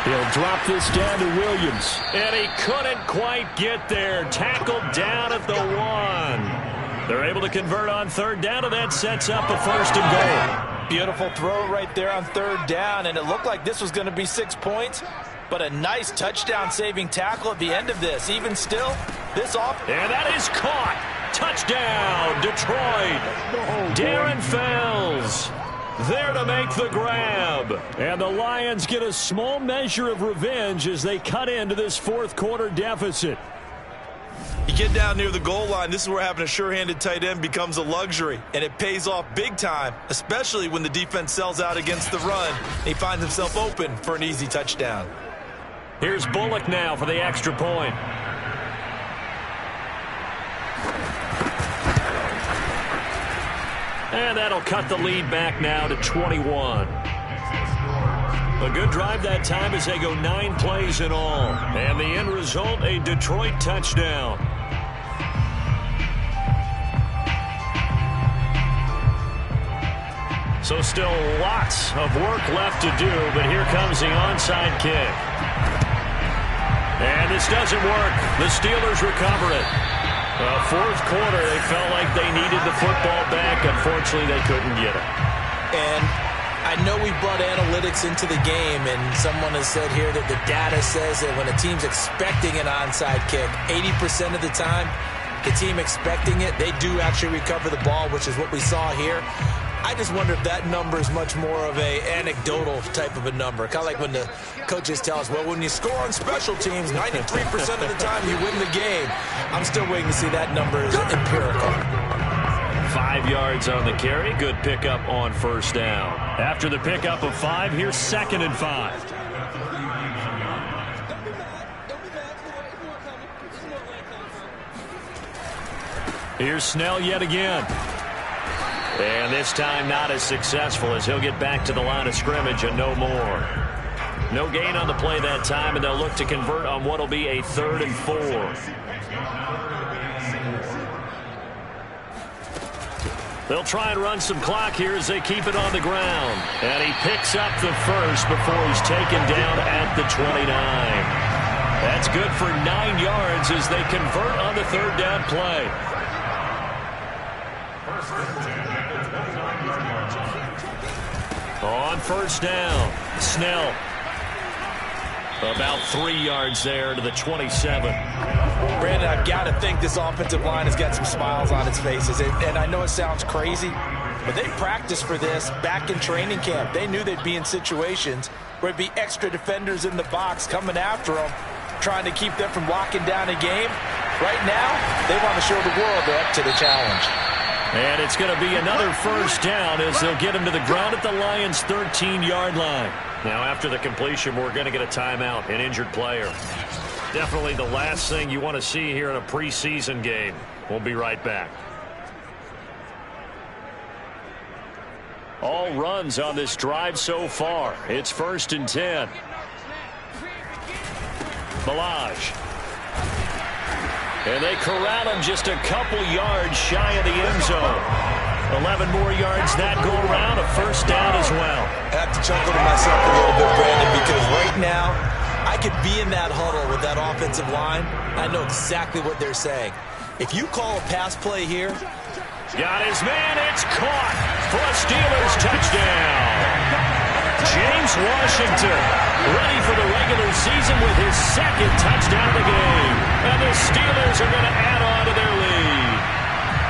He'll drop this down to Williams. And he couldn't quite get there. Tackled down at the 1. They're able to convert on 3rd down, and that sets up a 1st and goal. Beautiful throw right there on 3rd down, and it looked like this was going to be 6 points, but a nice touchdown-saving tackle at the end of this. Even still, This off. And that is caught. Touchdown, Detroit. Darren Fells there to make the grab. And the Lions get a small measure of revenge as they cut into this fourth quarter deficit. You get down near the goal line, this is where having a sure-handed tight end becomes a luxury, and it pays off big time, especially when the defense sells out against the run. He finds himself open for an easy touchdown. Here's Bullock now for the extra point. And that'll cut the lead back now to 21. A good drive that time as they go 9 plays in all. And the end result, a Detroit touchdown. So still lots of work left to do, but here comes the onside kick. And this doesn't work. The Steelers recover it. Fourth quarter, they felt like they needed the football back. Unfortunately, they couldn't get it. And I know we brought analytics into the game, and someone has said here that the data says that when a team's expecting an onside kick, 80% of the time, the team expecting it, they do actually recover the ball, which is what we saw here. I just wonder if that number is much more of a anecdotal type of a number. Kind of like when the coaches tell us, well, when you score on special teams, 93% of the time you win the game. I'm still waiting to see that number is empirical. 5 yards on the carry. Good pickup on first down. After the pickup of 5, here's 2nd and 5. Here's Snell yet again. And this time not as successful as he'll get back to the line of scrimmage and no more. No gain on the play that time, and they'll look to convert on what will be a 3rd and 4. They'll try and run some clock here as they keep it on the ground. And he picks up the first before he's taken down at the 29. That's good for 9 yards as they convert on the 3rd down play. On first down, Snell. About 3 yards there to the 27. Brandon, I've got to think this offensive line has got some smiles on its faces. And I know it sounds crazy, but they practiced for this back in training camp. They knew they'd be in situations where it'd be extra defenders in the box coming after them, trying to keep them from locking down a game. Right now, they want to show the world they're up to the challenge. And it's going to be another first down as they'll get him to the ground at the Lions' 13-yard line. Now, after the completion, we're going to get a timeout, an injured player. Definitely the last thing you want to see here in a preseason game. We'll be right back. All runs on this drive so far. It's 1st and 10. Balaj. And they corral him just a couple yards shy of the end zone. 11 more yards that go around, a first down as well. I have to chuckle to myself a little bit, Brandon, because right now I could be in that huddle with that offensive line. I know exactly what they're saying. If you call a pass play here. Got his man, it's caught for a Steelers touchdown. James Washington ready for the regular season with his 2nd touchdown of the game. And the Steelers are going to add on to their lead.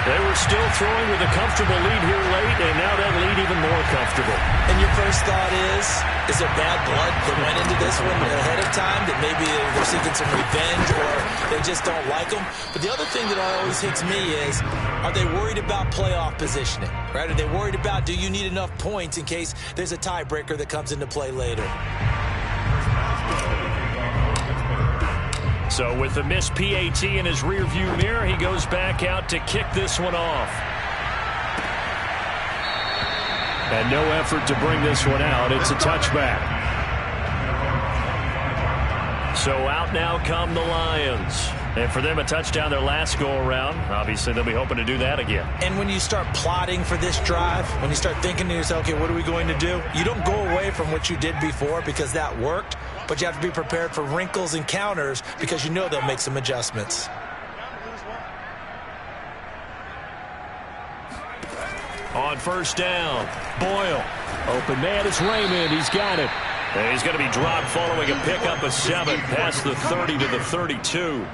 They were still throwing with a comfortable lead here late, and now that lead even more comfortable. And your first thought is there bad blood that went into this one ahead of time, that maybe they're seeking some revenge or they just don't like them? But the other thing that always hits me is, are they worried about playoff positioning? Right? Are they worried about, do you need enough points in case there's a tiebreaker that comes into play later? So with the missed PAT in his rearview mirror, he goes back out to kick this one off. And no effort to bring this one out. It's a touchback. So out now come the Lions. And for them, a touchdown their last go-around. Obviously, they'll be hoping to do that again. And when you start plotting for this drive, when you start thinking to yourself, okay, what are we going to do? You don't go away from what you did before because that worked, but you have to be prepared for wrinkles and counters because you know they'll make some adjustments. On first down, Boyle. Open man is Raymond. He's got it. And he's going to be dropped following a pickup of 7 past the 30 to the 32.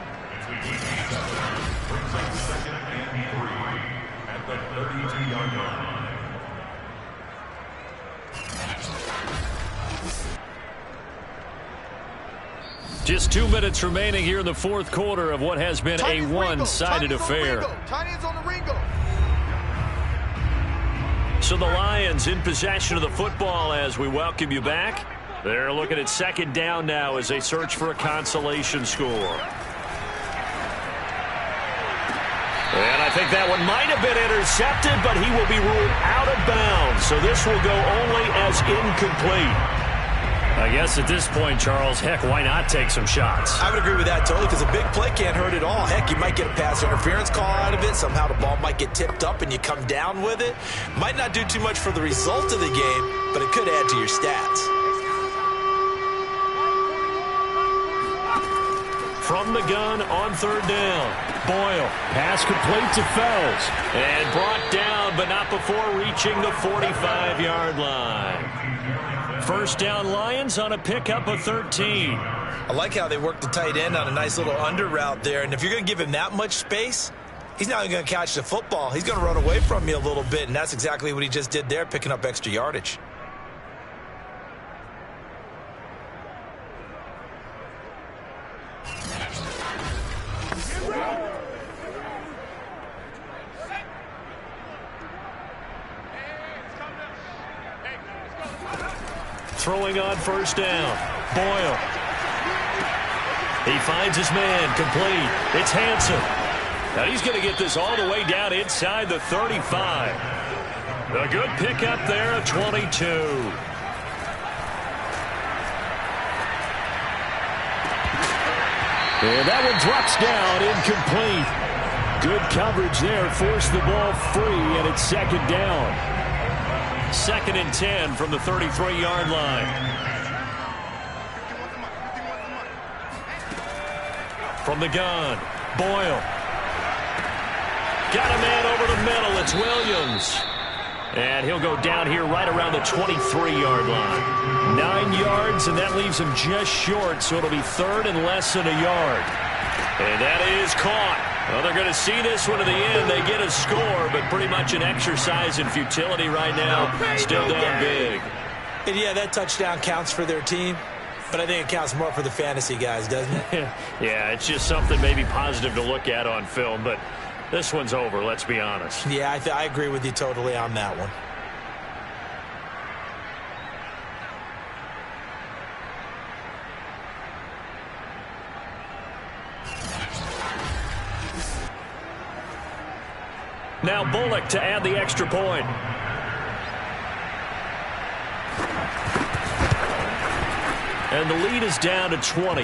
Brings up 2nd and 3 at the 32-yard line. Just 2 minutes remaining here in the fourth quarter of what has been a one-sided affair. So the Lions in possession of the football as we welcome you back. They're looking at 2nd down now as they search for a consolation score. And I think that one might have been intercepted, but he will be ruled out of bounds. So this will go only as incomplete. I guess at this point, Charles, heck, why not take some shots? I would agree with that totally, because a big play can't hurt at all. Heck, you might get a pass interference call out of it. Somehow the ball might get tipped up and you come down with it. Might not do too much for the result of the game, but it could add to your stats. From the gun on 3rd down. Boyle, pass complete to Fells. And brought down, but not before reaching the 45-yard line. 1st down Lions on a pickup of 13. I like how they work the tight end on a nice little under route there. And if you're going to give him that much space, he's not even going to catch the football. He's going to run away from you a little bit, and that's exactly what he just did there, picking up extra yardage. Throwing on 1st down. Boyle. He finds his man, complete. It's Hansen. Now he's going to get this all the way down inside the 35. A good pickup there at 22. And that one drops down, incomplete. Good coverage there, forced the ball free, and it's 2nd down. 2nd and 10 from the 33-yard line. From the gun, Boyle. Got a man over the middle. It's Williams. And he'll go down here right around the 23-yard line. 9 yards, and that leaves him just short, so it'll be 3rd and less than a yard. And that is caught. Well, they're going to see this one to the end. They get a score, but pretty much an exercise in futility right now. Still down big. And yeah, that touchdown counts for their team, but I think it counts more for the fantasy guys, doesn't it? Yeah, it's just something maybe positive to look at on film, but this one's over, let's be honest. Yeah, I agree with you totally on that one. Now Bullock to add the extra point. And the lead is down to 20.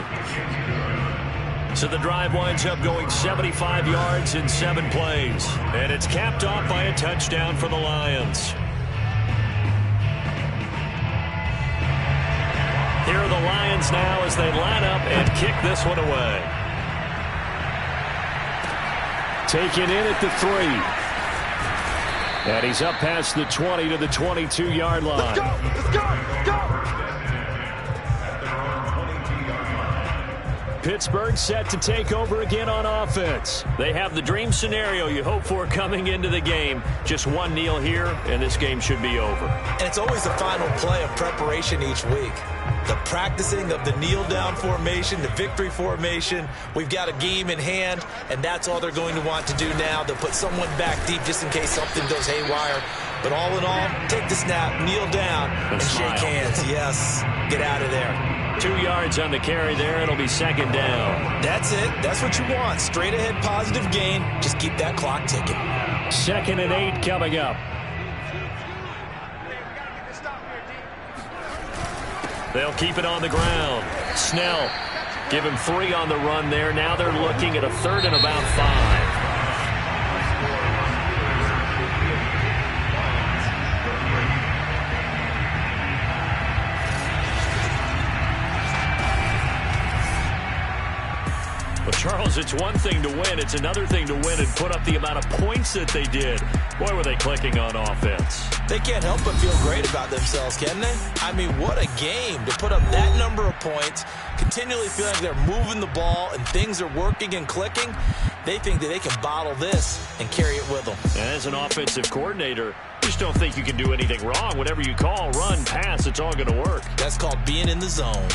So the drive winds up going 75 yards in 7 plays. And it's capped off by a touchdown for the Lions. Here are the Lions now as they line up and kick this one away. Taken in at the 3. And he's up past the 20 to the 22-yard line. Let's go! Let's go! Let's go! Pittsburgh set to take over again on offense. They have the dream scenario you hope for coming into the game. Just one kneel here, and this game should be over. And it's always the final play of preparation each week. The practicing of the kneel-down formation, the victory formation. We've got a game in hand, and that's all they're going to want to do now. They'll put someone back deep just in case something goes haywire. But all in all, take the snap, kneel down, and shake hands. Yes, get out of there. 2 yards on the carry there. It'll be 2nd down. That's it. That's what you want. Straight ahead positive gain. Just keep that clock ticking. 2nd and 8 coming up. They'll keep it on the ground. Snell, give him 3 on the run there. Now they're looking at a 3rd and about 5. Well, Charles, it's one thing to win. It's another thing to win and put up the amount of points that they did. Boy, were they clicking on offense. They can't help but feel great about themselves, can they? I mean, what a game to put up that number of points, continually feeling like they're moving the ball and things are working and clicking. They think that they can bottle this and carry it with them. And as an offensive coordinator, you just don't think you can do anything wrong. Whatever you call, run, pass, it's all going to work. That's called being in the zone.